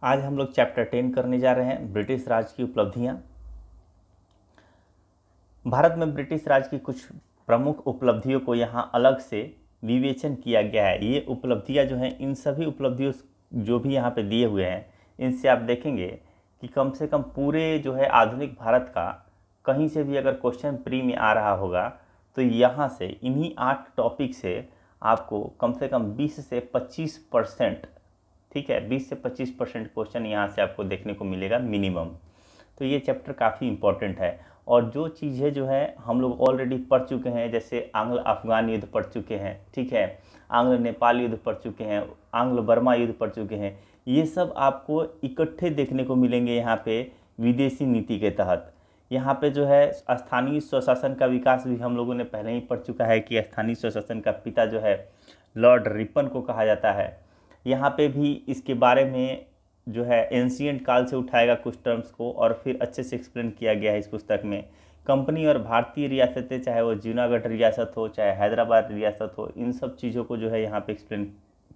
आज हम लोग चैप्टर 10 करने जा रहे हैं, ब्रिटिश राज की उपलब्धियां। भारत में ब्रिटिश राज की कुछ प्रमुख उपलब्धियों को यहाँ अलग से विवेचन किया गया है। ये उपलब्धियां जो हैं, इन सभी उपलब्धियों जो भी यहाँ पे दिए हुए हैं, इनसे आप देखेंगे कि कम से कम पूरे जो है आधुनिक भारत का कहीं से भी अगर क्वेश्चन प्री में आ रहा होगा तो यहाँ से इन्हीं 8 टॉपिक से आपको कम से कम 20 से 25%, ठीक है, 20 से 25% क्वेश्चन यहाँ से आपको देखने को मिलेगा मिनिमम। तो ये चैप्टर काफ़ी इम्पोर्टेंट है। और जो चीज़ें जो है हम लोग ऑलरेडी पढ़ चुके हैं, जैसे आंग्ल अफगान युद्ध पढ़ चुके हैं, ठीक है, आंग्ल नेपाल युद्ध पढ़ चुके हैं, आंग्ल बर्मा युद्ध पढ़ चुके हैं, ये सब आपको इकट्ठे देखने को मिलेंगे यहाँ पे विदेशी नीति के तहत। यहाँ पे जो है स्थानीय स्वशासन का विकास भी हम लोगों ने पहले ही पढ़ चुका है कि स्थानीय स्वशासन का पिता जो है लॉर्ड रिपन को कहा जाता है। यहाँ पे भी इसके बारे में जो है एंशिएंट काल से उठाएगा कुछ टर्म्स को और फिर अच्छे से एक्सप्लेन किया गया है इस पुस्तक में। कंपनी और भारतीय रियासतें, चाहे वो जूनागढ़ रियासत हो चाहे हैदराबाद रियासत हो, इन सब चीज़ों को जो है यहाँ पे एक्सप्लेन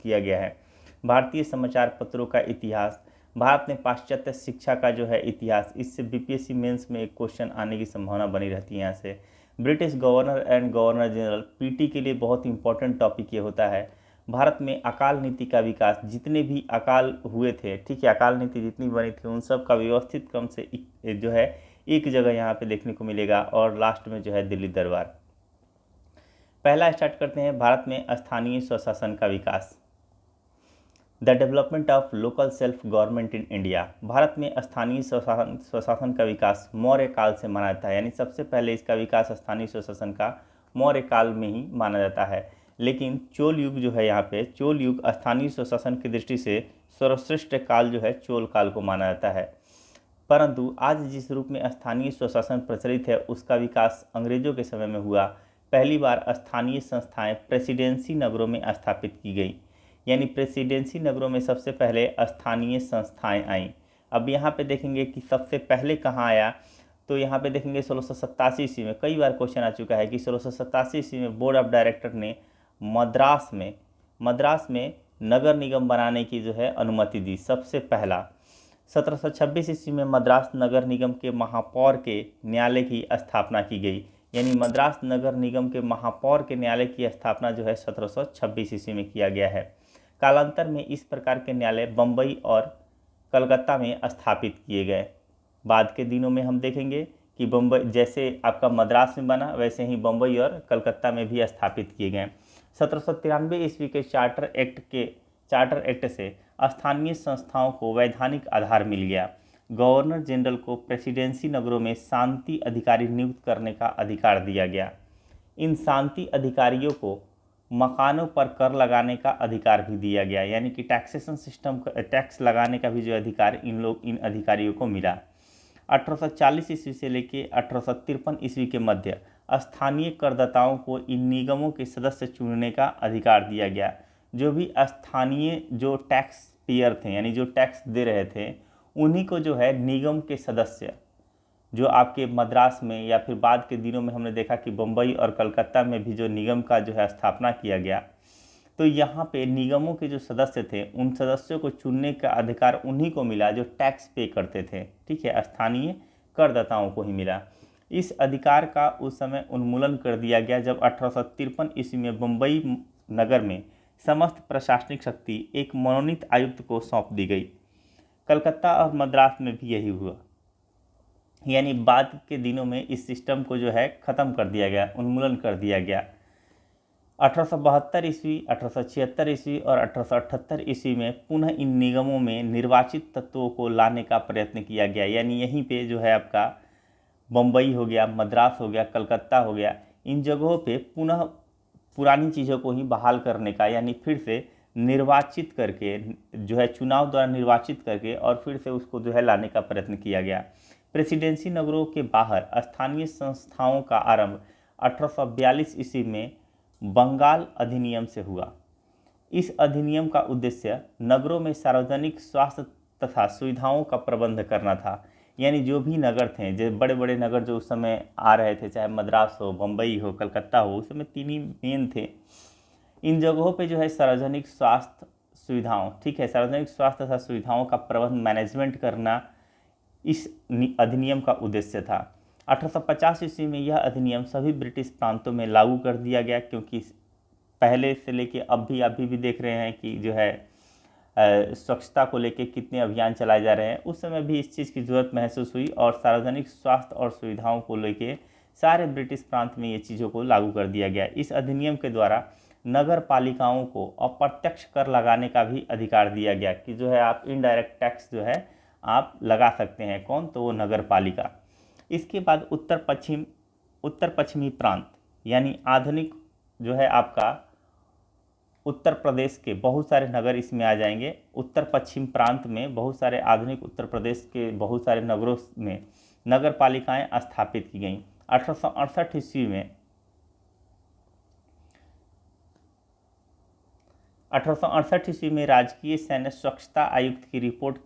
किया गया है। भारतीय समाचार पत्रों का इतिहास, भारत में पाश्चात्य शिक्षा का जो है इतिहास, इससे बीपीएससी मेंस में एक क्वेश्चन आने की संभावना बनी रहती है यहाँ से। British governor and governor general, PT के लिए बहुत इंपॉर्टेंट टॉपिक ये होता है। भारत में अकाल नीति का विकास, जितने भी अकाल हुए थे, ठीक है, अकाल नीति जितनी बनी थी उन सब का व्यवस्थित क्रम से जो है एक जगह यहाँ पे देखने को मिलेगा। और लास्ट में जो है दिल्ली दरबार। पहला स्टार्ट करते हैं, भारत में स्थानीय स्वशासन का विकास। The development of local self government in India. Bharat में स्थानीय स्वशासन का विकास मौर्य काल से माना जाता है, यानी सबसे पहले इसका विकास स्थानीय स्वशासन का मौर्य काल में ही माना जाता है। लेकिन चोल युग जो है, यहाँ पे चोल युग स्थानीय स्वशासन की दृष्टि से सर्वश्रेष्ठ काल जो है चोल काल को माना जाता है। परंतु आज जिस रूप में स्थानीय स्वशासन प्रचलित है उसका विकास अंग्रेजों के समय में हुआ। पहली बार स्थानीय संस्थाएं प्रेसिडेंसी नगरों में स्थापित की गई, यानी प्रेसिडेंसी नगरों में सबसे पहले स्थानीय संस्थाएं आईं। अब यहाँ पे देखेंगे कि सबसे पहले कहाँ आया, तो यहाँ पे देखेंगे 1687 ईस्वी में। कई बार क्वेश्चन आ चुका है कि 1687 ईस्वी में बोर्ड ऑफ डायरेक्टर ने मद्रास में नगर निगम बनाने की जो है अनुमति दी सबसे पहला। 1726 ईस्वी में मद्रास नगर निगम के महापौर के न्यायालय की स्थापना की गई, यानी मद्रास नगर निगम के महापौर के न्यायालय की स्थापना जो है 1726 ईस्वी में किया गया है। कालांतर में इस प्रकार के न्यायालय बम्बई और कलकत्ता में स्थापित किए गए। बाद के दिनों में हम देखेंगे कि बम्बई जैसे आपका मद्रास में बना, वैसे ही बम्बई और कलकत्ता में भी स्थापित किए गए। 1793 ईस्वी के चार्टर एक्ट से स्थानीय संस्थाओं को वैधानिक आधार मिल गया। गवर्नर जनरल को प्रेसिडेंसी नगरों में शांति अधिकारी नियुक्त करने का अधिकार दिया गया। इन शांति अधिकारियों को मकानों पर कर लगाने का अधिकार भी दिया गया, यानी कि टैक्सेशन सिस्टम का टैक्स लगाने का भी जो अधिकार इन अधिकारियों को मिला। 1840 ईस्वी से लेकर 1853 ईस्वी के मध्य स्थानीय करदाताओं को इन निगमों के सदस्य चुनने का अधिकार दिया गया। जो भी स्थानीय जो टैक्स पेयर थे, यानी जो टैक्स दे रहे थे, उन्हीं को जो है निगम के सदस्य, जो आपके मद्रास में या फिर बाद के दिनों में हमने देखा कि बम्बई और कलकत्ता में भी जो निगम का जो है स्थापना किया गया, तो यहाँ पे निगमों के जो सदस्य थे उन सदस्यों को चुनने का अधिकार उन्हीं को मिला जो टैक्स पे करते थे, ठीक है, स्थानीय करदाताओं को ही मिला। इस अधिकार का उस समय उन्मूलन कर दिया गया जब 1853 ईस्वी में बम्बई नगर में समस्त प्रशासनिक शक्ति एक मनोनीत आयुक्त को सौंप दी गई। कलकत्ता और मद्रास में भी यही हुआ, यानी बाद के दिनों में इस सिस्टम को जो है ख़त्म कर दिया गया, उन्मूलन कर दिया गया। 1872 ईस्वी, 1876 ईस्वी और 1878 ईस्वी में पुनः इन निगमों में निर्वाचित तत्वों को लाने का प्रयत्न किया गया, यानी यहीं पे जो है आपका बम्बई हो गया, मद्रास हो गया, कलकत्ता हो गया, इन जगहों पे पुनः पुरानी चीज़ों को ही बहाल करने का, यानी फिर से निर्वाचित करके जो है चुनाव द्वारा निर्वाचित करके और फिर से उसको जो है लाने का प्रयत्न किया गया। प्रेसिडेंसी नगरों के बाहर स्थानीय संस्थाओं का आरंभ 1842 ईस्वी में बंगाल अधिनियम से हुआ। इस अधिनियम का उद्देश्य नगरों में सार्वजनिक स्वास्थ्य तथा सुविधाओं का प्रबंध करना था, यानी जो भी नगर थे, जो बड़े बड़े नगर जो उस समय आ रहे थे, चाहे मद्रास हो, बम्बई हो, कलकत्ता हो, उस समय 3 ही मेन थे। इन जगहों पे जो है सार्वजनिक स्वास्थ्य सुविधाओं, ठीक है, सार्वजनिक स्वास्थ्य तथा सुविधाओं का प्रबंध मैनेजमेंट करना इस अधिनियम का उद्देश्य था। 1850 ईस्वी में यह अधिनियम सभी ब्रिटिश प्रांतों में लागू कर दिया गया, क्योंकि पहले से लेके अभी भी देख रहे हैं कि जो है स्वच्छता को लेके कितने अभियान चलाए जा रहे हैं। उस समय भी इस चीज़ की ज़रूरत महसूस हुई और सार्वजनिक स्वास्थ्य और सुविधाओं को लेके सारे ब्रिटिश प्रांत में ये चीज़ों को लागू कर दिया गया। इस अधिनियम के द्वारा नगर पालिकाओं को अप्रत्यक्ष कर लगाने का भी अधिकार दिया गया कि जो है आप इनडायरेक्ट टैक्स जो है आप लगा सकते हैं। कौन? तो वो नगर पालिका। इसके बाद उत्तर पश्चिमी प्रांत यानी आधुनिक जो है आपका उत्तर प्रदेश के बहुत सारे नगर इसमें आ जाएंगे। उत्तर पश्चिम प्रांत में बहुत सारे आधुनिक उत्तर प्रदेश के बहुत सारे नगरों में नगर पालिकाएँ स्थापित की गईं। 1868 ईस्वी में 1868 ईस्वी में राजकीय सैन्य स्वच्छता आयुक्त की रिपोर्ट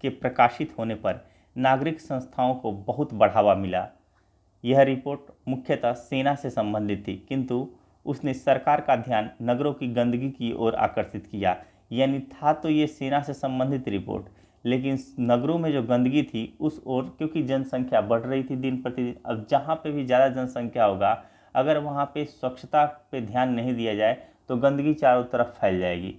के प्रकाशित होने पर नागरिक संस्थाओं को बहुत बढ़ावा मिला। यह रिपोर्ट मुख्यतः सेना से संबंधित थी, किंतु उसने सरकार का ध्यान नगरों की गंदगी की ओर आकर्षित किया। यानी था तो ये सेना से संबंधित रिपोर्ट, लेकिन नगरों में जो गंदगी थी उस ओर, क्योंकि जनसंख्या बढ़ रही थी दिन प्रतिदिन, अब जहाँ पे भी ज़्यादा जनसंख्या होगा अगर वहाँ पे स्वच्छता पे ध्यान नहीं दिया जाए तो गंदगी चारों तरफ फैल जाएगी।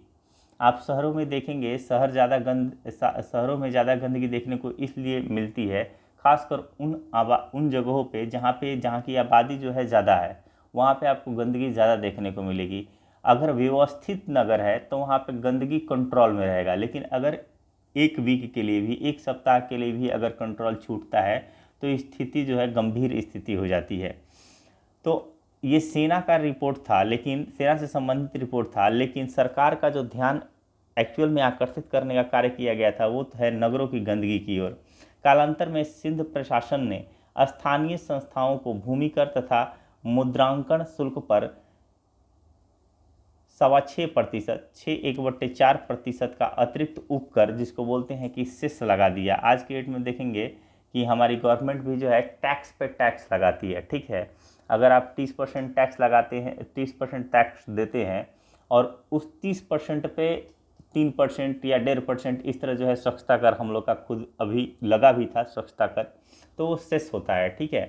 आप शहरों में देखेंगे, शहरों में ज़्यादा गंदगी देखने को इसलिए मिलती है, खासकर उन जगहों पे जहाँ की आबादी जो है ज़्यादा है, वहाँ पे आपको गंदगी ज़्यादा देखने को मिलेगी। अगर व्यवस्थित नगर है तो वहाँ पे गंदगी कंट्रोल में रहेगा, लेकिन अगर एक वीक के लिए भी, एक सप्ताह के लिए भी अगर कंट्रोल छूटता है तो स्थिति जो है गंभीर स्थिति हो जाती है। तो ये सेना का रिपोर्ट था, लेकिन सेना से संबंधित रिपोर्ट था, लेकिन सरकार का जो ध्यान एक्चुअल में आकर्षित करने का कार्य किया गया था वो है नगरों की गंदगी की ओर। कालांतर में सिंध प्रशासन ने स्थानीय संस्थाओं को भूमि कर तथा मुद्रांकन शुल्क पर 6.25%, 6.1/4% का अतिरिक्त उपकर, जिसको बोलते हैं कि सेस लगा दिया। आज के डेट में देखेंगे कि हमारी गवर्नमेंट भी जो है टैक्स पे टैक्स लगाती है, ठीक है। अगर आप 30% टैक्स लगाते हैं, 30% टैक्स देते हैं और उस 30% पे 3% या 1.5% इस तरह जो है स्वच्छता कर हम लोग का खुद अभी लगा भी था स्वच्छता कर, तो वो सेस होता है, ठीक है।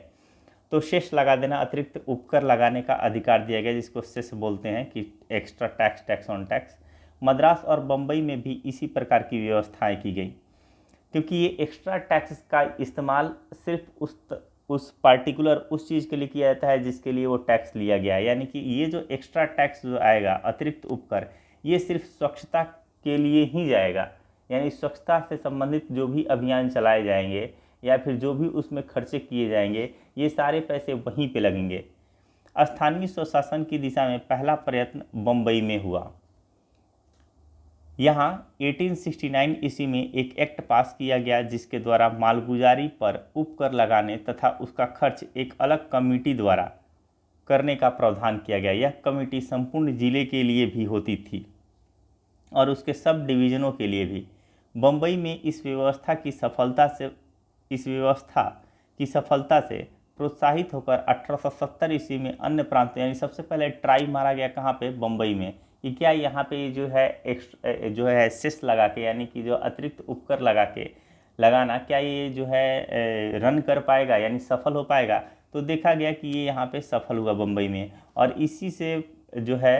तो सेस लगा देना, अतिरिक्त उपकर लगाने का अधिकार दिया गया, जिसको सेस बोलते हैं कि extra tax, tax on tax. Madras और बम्बई में भी इसी प्रकार की व्यवस्थाएं की गई, क्योंकि ये एक्स्ट्रा टैक्स का इस्तेमाल सिर्फ उस पार्टिकुलर उस चीज़ के लिए किया जाता है जिसके लिए वो टैक्स लिया गया है। यानी कि ये जो एक्स्ट्रा टैक्स जो आएगा, अतिरिक्त उपकर, ये सिर्फ स्वच्छता के लिए ही जाएगा। यानी स्वच्छता से संबंधित जो भी अभियान चलाए जाएंगे या फिर जो भी उसमें खर्चे किए जाएंगे, ये सारे पैसे वहीं पे लगेंगे। स्थानीय स्वशासन की दिशा में पहला प्रयत्न बम्बई में हुआ। यहाँ 1869 ईस्वी में एक एक्ट पास किया गया जिसके द्वारा मालगुजारी पर उपकर लगाने तथा उसका खर्च एक अलग कमेटी द्वारा करने का प्रावधान किया गया। यह कमेटी संपूर्ण जिले के लिए भी होती थी और उसके सब डिवीज़नों के लिए भी। बम्बई में इस व्यवस्था की सफलता से प्रोत्साहित होकर 1870 ईस्वी में अन्य प्रांत, यानी सबसे पहले ट्राई मारा गया कहाँ पे? बम्बई में, कि क्या यहाँ पे जो है सेस लगा के, यानी कि जो अतिरिक्त उपकर लगाना क्या ये जो है रन कर पाएगा, यानी सफल हो पाएगा। तो देखा गया कि ये यहाँ पे सफल हुआ बम्बई में, और इसी से जो है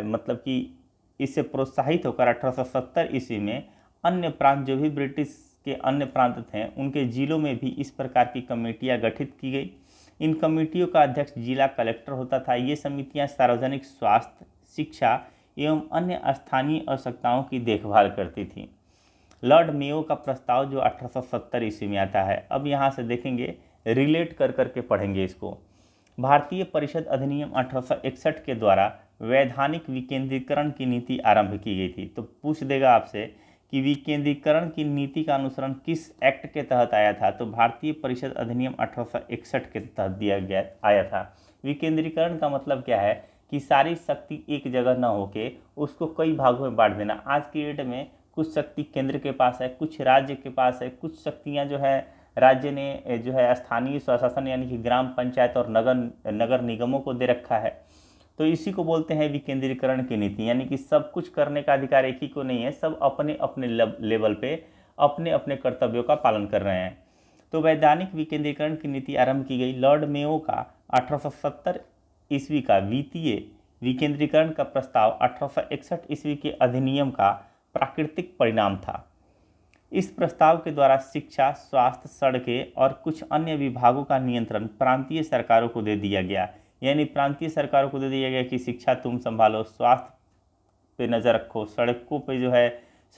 मतलब कि इससे प्रोत्साहित होकर 1870 ईस्वी में अन्य प्रांत, जो भी ब्रिटिश के अन्य प्रांत थे, उनके जिलों में भी इस प्रकार की कमेटियां गठित की गई। इन कमेटियों का अध्यक्ष जिला कलेक्टर होता था। ये समितियां सार्वजनिक स्वास्थ्य, शिक्षा एवं अन्य स्थानीय आवश्यकताओं की देखभाल करती थी। लॉर्ड मेयो का प्रस्ताव जो 1870 ईस्वी में आता है, अब यहाँ से देखेंगे, रिलेट कर करके पढ़ेंगे इसको। भारतीय परिषद अधिनियम 1861 के द्वारा वैधानिक विकेंद्रीकरण की नीति आरंभ की गई थी। तो पूछ देगा आपसे कि विकेंद्रीकरण की नीति का अनुसरण किस एक्ट के तहत आया था? तो भारतीय परिषद अधिनियम 1861 के तहत आया था। विकेंद्रीकरण का मतलब क्या है कि सारी शक्ति एक जगह न होके उसको कई भागों में बांट देना। आज की डेट में कुछ शक्ति केंद्र के पास है, कुछ राज्य के पास है, कुछ शक्तियाँ जो है राज्य ने जो है स्थानीय स्वशासन यानी कि ग्राम पंचायत और नगर निगमों को दे रखा है। तो इसी को बोलते हैं विकेंद्रीकरण की नीति, यानी कि सब कुछ करने का अधिकार एक ही को नहीं है, सब अपने अपने लेवल पे अपने अपने कर्तव्यों का पालन कर रहे हैं। तो वैधानिक विकेंद्रीकरण की नीति आरंभ की गई। लॉर्ड मेयो का 1870 ईस्वी का वित्तीय विकेंद्रीकरण का प्रस्ताव 1861 ईस्वी के अधिनियम का प्राकृतिक परिणाम था। इस प्रस्ताव के द्वारा शिक्षा, स्वास्थ्य, सड़कें और कुछ अन्य विभागों का नियंत्रण प्रांतीय सरकारों को दे दिया गया। यानी प्रांतीय सरकारों को दे दिया गया कि शिक्षा तुम संभालो, स्वास्थ्य पे नज़र रखो, सड़कों पे जो है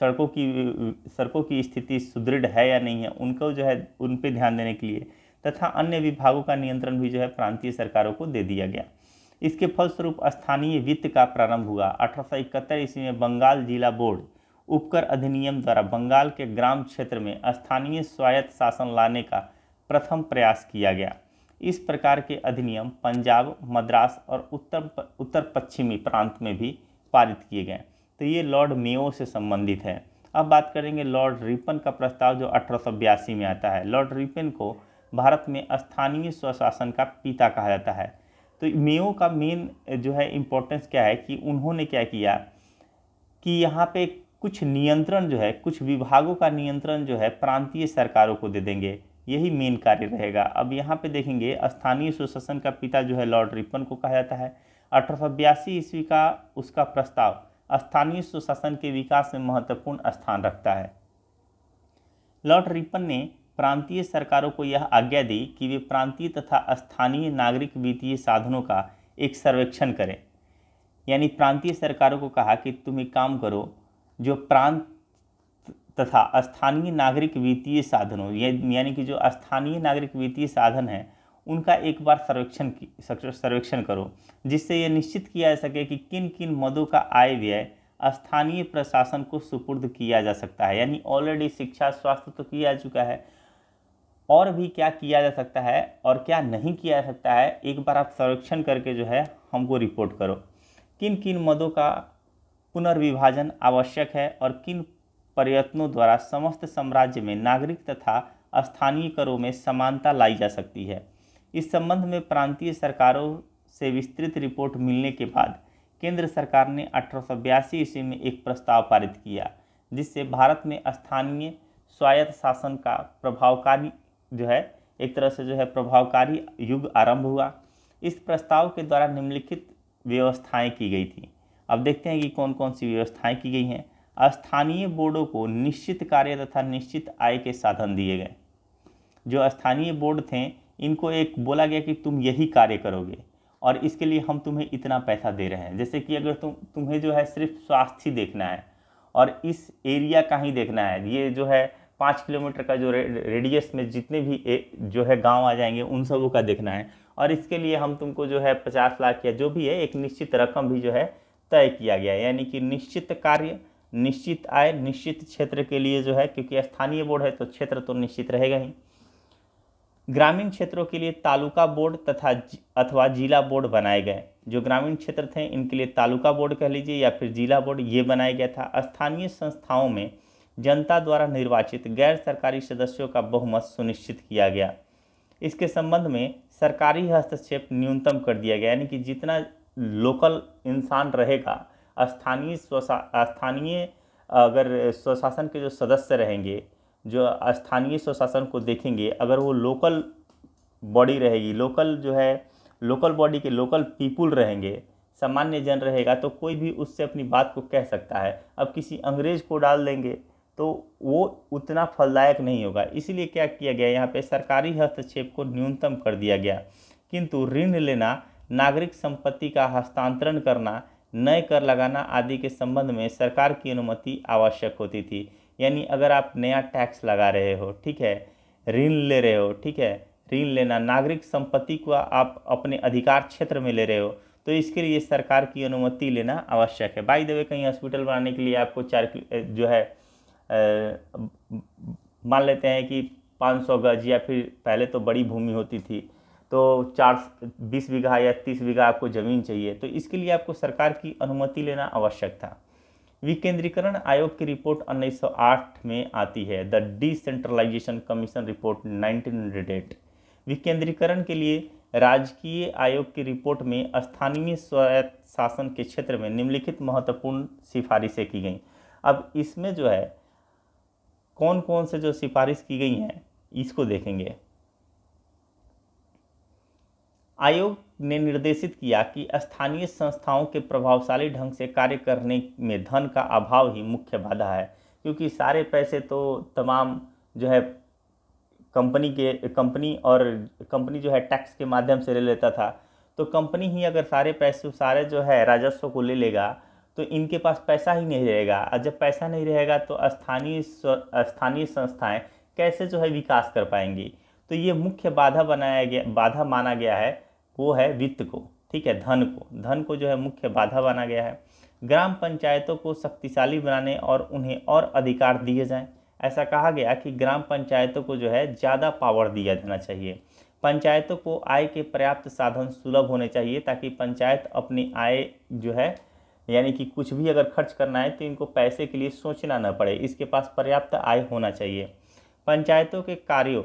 सड़कों की स्थिति सुदृढ़ है या नहीं है उनको जो है उन पे ध्यान देने के लिए, तथा अन्य विभागों का नियंत्रण भी जो है प्रांतीय सरकारों को दे दिया गया। इसके फलस्वरूप स्थानीय वित्त का प्रारंभ हुआ। 1871 ईस्वी में बंगाल जिला बोर्ड उपकर अधिनियम द्वारा बंगाल के ग्राम क्षेत्र में स्थानीय स्वायत्त शासन लाने का प्रथम प्रयास किया गया। इस प्रकार के अधिनियम पंजाब, मद्रास और उत्तर पश्चिमी प्रांत में भी पारित किए गए। तो ये लॉर्ड मेयो से संबंधित है। अब बात करेंगे लॉर्ड रिपन का प्रस्ताव जो 1882 में आता है। लॉर्ड रिपन को भारत में स्थानीय स्वशासन का पिता कहा जाता है। तो मेयो का मेन जो है इम्पोर्टेंस क्या है कि उन्होंने क्या किया कि यहाँ पे कुछ नियंत्रण जो है, कुछ विभागों का नियंत्रण जो है प्रांतीय सरकारों को दे देंगे, यही मेन कार्य रहेगा। अब यहाँ पे देखेंगे स्थानीय सुशासन का पिता जो है लॉर्ड रिपन को कहा जाता है। 1882 ईस्वी का उसका प्रस्ताव स्थानीय सुशासन के विकास में महत्वपूर्ण स्थान रखता है। लॉर्ड रिपन ने प्रांतीय सरकारों को यह आज्ञा दी कि वे प्रांतीय तथा स्थानीय नागरिक वित्तीय साधनों का एक सर्वेक्षण करें। यानी प्रांतीय सरकारों को कहा कि तुम एक काम करो, जो प्रांत तथा स्थानीय नागरिक वित्तीय साधनों यानी कि जो स्थानीय नागरिक वित्तीय साधन है उनका एक बार सर्वेक्षण करो, जिससे यह निश्चित किया जा सके कि किन किन मदों का आय व्यय स्थानीय प्रशासन को सुपुर्द किया जा सकता है। यानी ऑलरेडी शिक्षा, स्वास्थ्य तो किया जा चुका है, और भी क्या किया जा सकता है और क्या नहीं किया जा सकता है, एक बार आप सर्वेक्षण करके जो है हमको रिपोर्ट करो। किन किन मदों का पुनर्विभाजन आवश्यक है और किन प्रयत्नों द्वारा समस्त साम्राज्य में नागरिक तथा स्थानीय करों में समानता लाई जा सकती है। इस संबंध में प्रांतीय सरकारों से विस्तृत रिपोर्ट मिलने के बाद केंद्र सरकार ने 1882 ईस्वी में एक प्रस्ताव पारित किया, जिससे भारत में स्थानीय स्वायत्त शासन का प्रभावकारी जो है एक तरह से जो है प्रभावकारी युग आरंभ हुआ। इस प्रस्ताव के द्वारा निम्नलिखित व्यवस्थाएं की गई थी। अब देखते हैं कि कौन कौन सी व्यवस्थाएं की गई हैं। स्थानीय बोर्डों को निश्चित कार्य तथा निश्चित आय के साधन दिए गए। जो स्थानीय बोर्ड थे इनको एक बोला गया कि तुम यही कार्य करोगे और इसके लिए हम तुम्हें इतना पैसा दे रहे हैं। जैसे कि अगर तुम्हें जो है सिर्फ स्वास्थ्य ही देखना है और इस एरिया का ही देखना है, ये जो है 5 किलोमीटर का जो रेडियस में जितने भी जो है गांव आ जाएंगे उन सबों का देखना है, और इसके लिए हम तुमको जो है 50 लाख या जो भी है एक निश्चित रकम भी जो है तय किया गया है। यानी कि निश्चित कार्य, निश्चित आय, निश्चित क्षेत्र के लिए जो है, क्योंकि स्थानीय बोर्ड है तो क्षेत्र तो निश्चित रहेगा ही। ग्रामीण क्षेत्रों के लिए तालुका बोर्ड अथवा जिला बोर्ड बनाए गए। जो ग्रामीण क्षेत्र थे इनके लिए तालुका बोर्ड कह लीजिए या फिर जिला बोर्ड ये बनाया गया था। स्थानीय संस्थाओं में जनता द्वारा निर्वाचित गैर सरकारी सदस्यों का बहुमत सुनिश्चित किया गया। इसके संबंध में सरकारी हस्तक्षेप न्यूनतम कर दिया गया, यानी कि जितना लोकल इंसान रहेगा, स्थानीय अगर स्वशासन के जो सदस्य रहेंगे, जो स्थानीय स्वशासन को देखेंगे, अगर वो लोकल बॉडी रहेगी, लोकल जो है लोकल बॉडी के लोकल पीपुल रहेंगे, सामान्य जन रहेगा, तो कोई भी उससे अपनी बात को कह सकता है। अब किसी अंग्रेज को डाल देंगे तो वो उतना फलदायक नहीं होगा। इसीलिए क्या किया गया, यहाँ पे सरकारी हस्तक्षेप को न्यूनतम कर दिया गया। किंतु ऋण लेना, नागरिक संपत्ति का हस्तांतरण करना, नए कर लगाना आदि के संबंध में सरकार की अनुमति आवश्यक होती थी। यानी अगर आप नया टैक्स लगा रहे हो, ठीक है, ऋण ले रहे हो, ठीक है, ऋण लेना, नागरिक संपत्ति को आप अपने अधिकार क्षेत्र में ले रहे हो, तो इसके लिए सरकार की अनुमति लेना आवश्यक है। बाय द वे, कहीं हॉस्पिटल बनाने के लिए आपको जो है मान लेते हैं कि 500 गज या फिर पहले तो बड़ी भूमि होती थी तो 20 बीघा या 30 बीघा आपको ज़मीन चाहिए, तो इसके लिए आपको सरकार की अनुमति लेना आवश्यक था। विकेंद्रीकरण आयोग की रिपोर्ट 1908 में आती है, द डिसेंट्रलाइजेशन कमीशन रिपोर्ट 1908। विकेंद्रीकरण के लिए राजकीय आयोग की रिपोर्ट में स्थानीय स्वायत्त शासन के क्षेत्र में निम्नलिखित महत्वपूर्ण सिफारिशें की गई। अब इसमें जो है कौन कौन से जो सिफारिश की गई हैं इसको देखेंगे। आयोग ने निर्देशित किया कि स्थानीय संस्थाओं के प्रभावशाली ढंग से कार्य करने में धन का अभाव ही मुख्य बाधा है, क्योंकि सारे पैसे तो तमाम जो है कंपनी जो है टैक्स के माध्यम से ले लेता था। तो कंपनी ही अगर सारे पैसे सारे जो है राजस्व को ले लेगा तो इनके पास पैसा ही नहीं रहेगा, और जब पैसा नहीं रहेगा तो स्थानीय संस्थाएं कैसे जो है विकास कर पाएंगी। तो ये मुख्य बाधा माना गया है, वो है वित्त को, ठीक है, धन को जो है मुख्य बाधा माना गया है। ग्राम पंचायतों को शक्तिशाली बनाने और उन्हें और अधिकार दिए जाएं। ऐसा कहा गया कि ग्राम पंचायतों को जो है ज़्यादा पावर दिया जाना चाहिए। पंचायतों को आय के पर्याप्त साधन सुलभ होने चाहिए, ताकि पंचायत अपनी आय जो है यानी कि कुछ भी अगर खर्च करना है तो इनको पैसे के लिए सोचना न पड़े, इसके पास पर्याप्त आय होना चाहिए। पंचायतों के कार्यों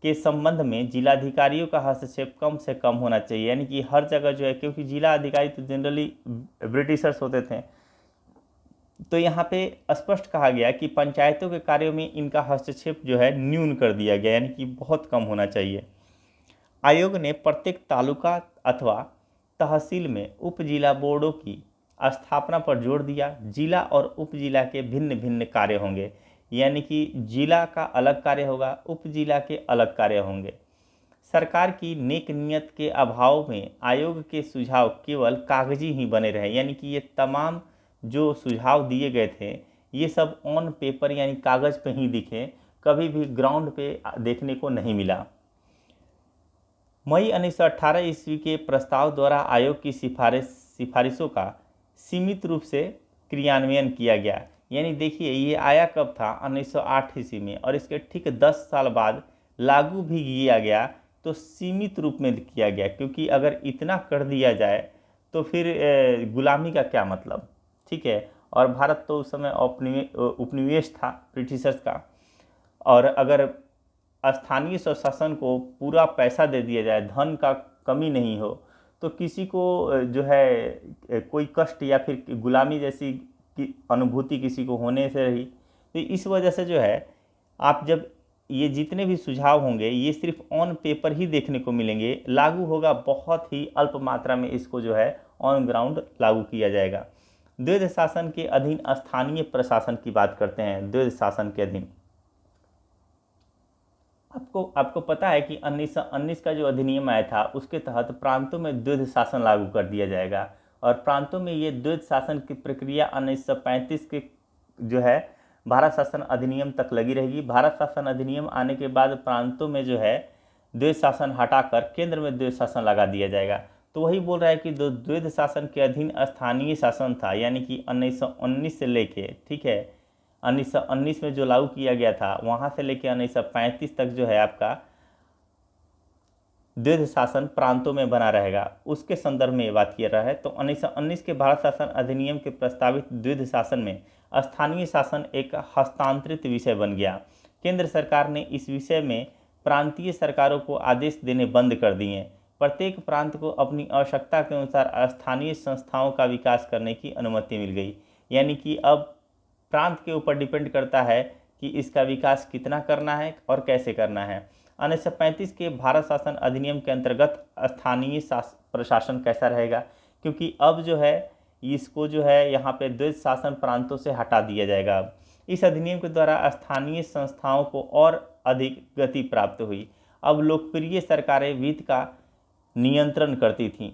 के संबंध में जिलाधिकारियों का हस्तक्षेप कम से कम होना चाहिए, यानी कि हर जगह जो है, क्योंकि जिला अधिकारी तो जनरली ब्रिटिशर्स होते थे, तो यहाँ पे स्पष्ट कहा गया कि पंचायतों के कार्यों में इनका हस्तक्षेप जो है न्यून कर दिया गया, यानी कि बहुत कम होना चाहिए। आयोग ने प्रत्येक तालुका अथवा तहसील में उप जिला बोर्डों की स्थापना पर जोर दिया। जिला और उप जिला के भिन्न भिन्न कार्य होंगे, यानी कि जिला का अलग कार्य होगा, उप जिला के अलग कार्य होंगे। सरकार की नेक नियत के अभाव में आयोग के सुझाव केवल कागजी ही बने रहे, यानी कि ये तमाम जो सुझाव दिए गए थे ये सब ऑन पेपर यानी कागज़ पे ही दिखे, कभी भी ग्राउंड पे देखने को नहीं मिला। मई 1918 ईस्वी के प्रस्ताव द्वारा आयोग की सिफारिशों का सीमित रूप से क्रियान्वयन किया गया। यानी देखिए ये आया कब था, 1908 ईस्वी में, और इसके ठीक 10 साल बाद लागू भी किया गया, तो सीमित रूप में किया गया, क्योंकि अगर इतना कर दिया जाए तो फिर गुलामी का क्या मतलब, ठीक है। और भारत तो उस समय उपनिवेश था ब्रिटिशर्स का, और अगर स्थानीय स्वशासन को पूरा पैसा दे दिया जाए, धन का कमी नहीं हो, तो किसी को जो है कोई कष्ट या फिर गुलामी जैसी की अनुभूति किसी को होने से रही। तो इस वजह से जो है आप जब ये जितने भी सुझाव होंगे ये सिर्फ ऑन पेपर ही देखने को मिलेंगे, लागू होगा बहुत ही अल्प मात्रा में, इसको जो है ऑन ग्राउंड लागू किया जाएगा। द्वैध शासन के अधीन स्थानीय प्रशासन की बात करते हैं। द्वैध शासन के अधीन आपको पता है कि 1919 का जो अधिनियम आया था उसके तहत प्रांतों में द्वैध शासन लागू कर दिया जाएगा, और प्रांतों में ये द्वैध शासन की प्रक्रिया 1935 के जो है भारत शासन अधिनियम तक लगी रहेगी। भारत शासन अधिनियम आने के बाद प्रांतों में जो है द्वैध शासन हटाकर केंद्र में द्वैध शासन लगा दिया जाएगा। तो वही बोल रहा है कि द्वैध शासन के अधीन स्थानीय शासन था, यानी कि 1919 से लेके, ठीक है, 1919 में जो लागू किया गया था वहाँ से लेकर 1935 तक जो है आपका द्वैध शासन प्रांतों में बना रहेगा, उसके संदर्भ में ये बात किया रहा है। तो 1919 के भारत शासन अधिनियम के प्रस्तावित द्वैध शासन में स्थानीय शासन एक हस्तांतरित विषय बन गया। केंद्र सरकार ने इस विषय में प्रांतीय सरकारों को आदेश देने बंद कर दिए। प्रत्येक प्रांत को अपनी आवश्यकता के अनुसार स्थानीय संस्थाओं का विकास करने की अनुमति मिल गई, यानी कि अब प्रांत के ऊपर डिपेंड करता है कि इसका विकास कितना करना है और कैसे करना है। 1935 के भारत शासन अधिनियम के अंतर्गत स्थानीय प्रशासन कैसा रहेगा, क्योंकि अब जो है इसको जो है यहाँ पे द्वैध शासन प्रांतों से हटा दिया जाएगा। इस अधिनियम के द्वारा स्थानीय संस्थाओं को और अधिक गति प्राप्त हुई। अब लोकप्रिय सरकारें वित्त का नियंत्रण करती थीं,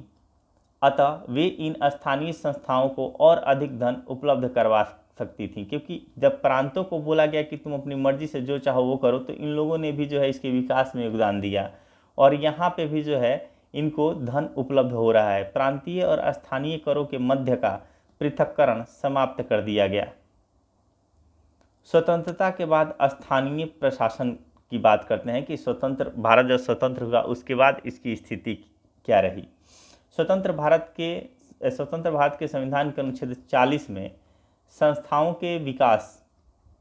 अतः वे इन स्थानीय संस्थाओं को और अधिक धन उपलब्ध करवा सकती थी, क्योंकि जब प्रांतों को बोला गया कि तुम अपनी मर्जी से जो चाहो वो करो, तो इन लोगों ने भी जो है इसके विकास में योगदान दिया, और यहाँ पे भी जो है इनको धन उपलब्ध हो रहा है। प्रांतीय और स्थानीय करों के मध्य का पृथक्करण समाप्त कर दिया गया। स्वतंत्रता के बाद स्थानीय प्रशासन की बात करते हैं कि भारत जब स्वतंत्र हुआ उसके बाद इसकी स्थिति क्या रही। स्वतंत्र भारत के संविधान के अनुच्छेद 40 में संस्थाओं के विकास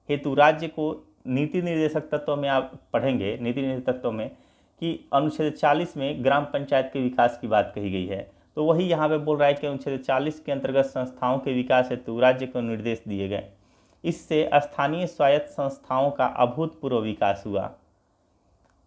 हेतु राज्य को नीति निर्देशक तत्वों में आप पढ़ेंगे, नीति निर्देशक तत्वों में, कि अनुच्छेद 40 में ग्राम पंचायत के विकास की बात कही गई है। तो वही यहाँ पे बोल रहा है कि अनुच्छेद 40 के अंतर्गत संस्थाओं के विकास हेतु राज्य को निर्देश दिए गए। इससे स्थानीय स्वायत्त संस्थाओं का अभूतपूर्व विकास हुआ।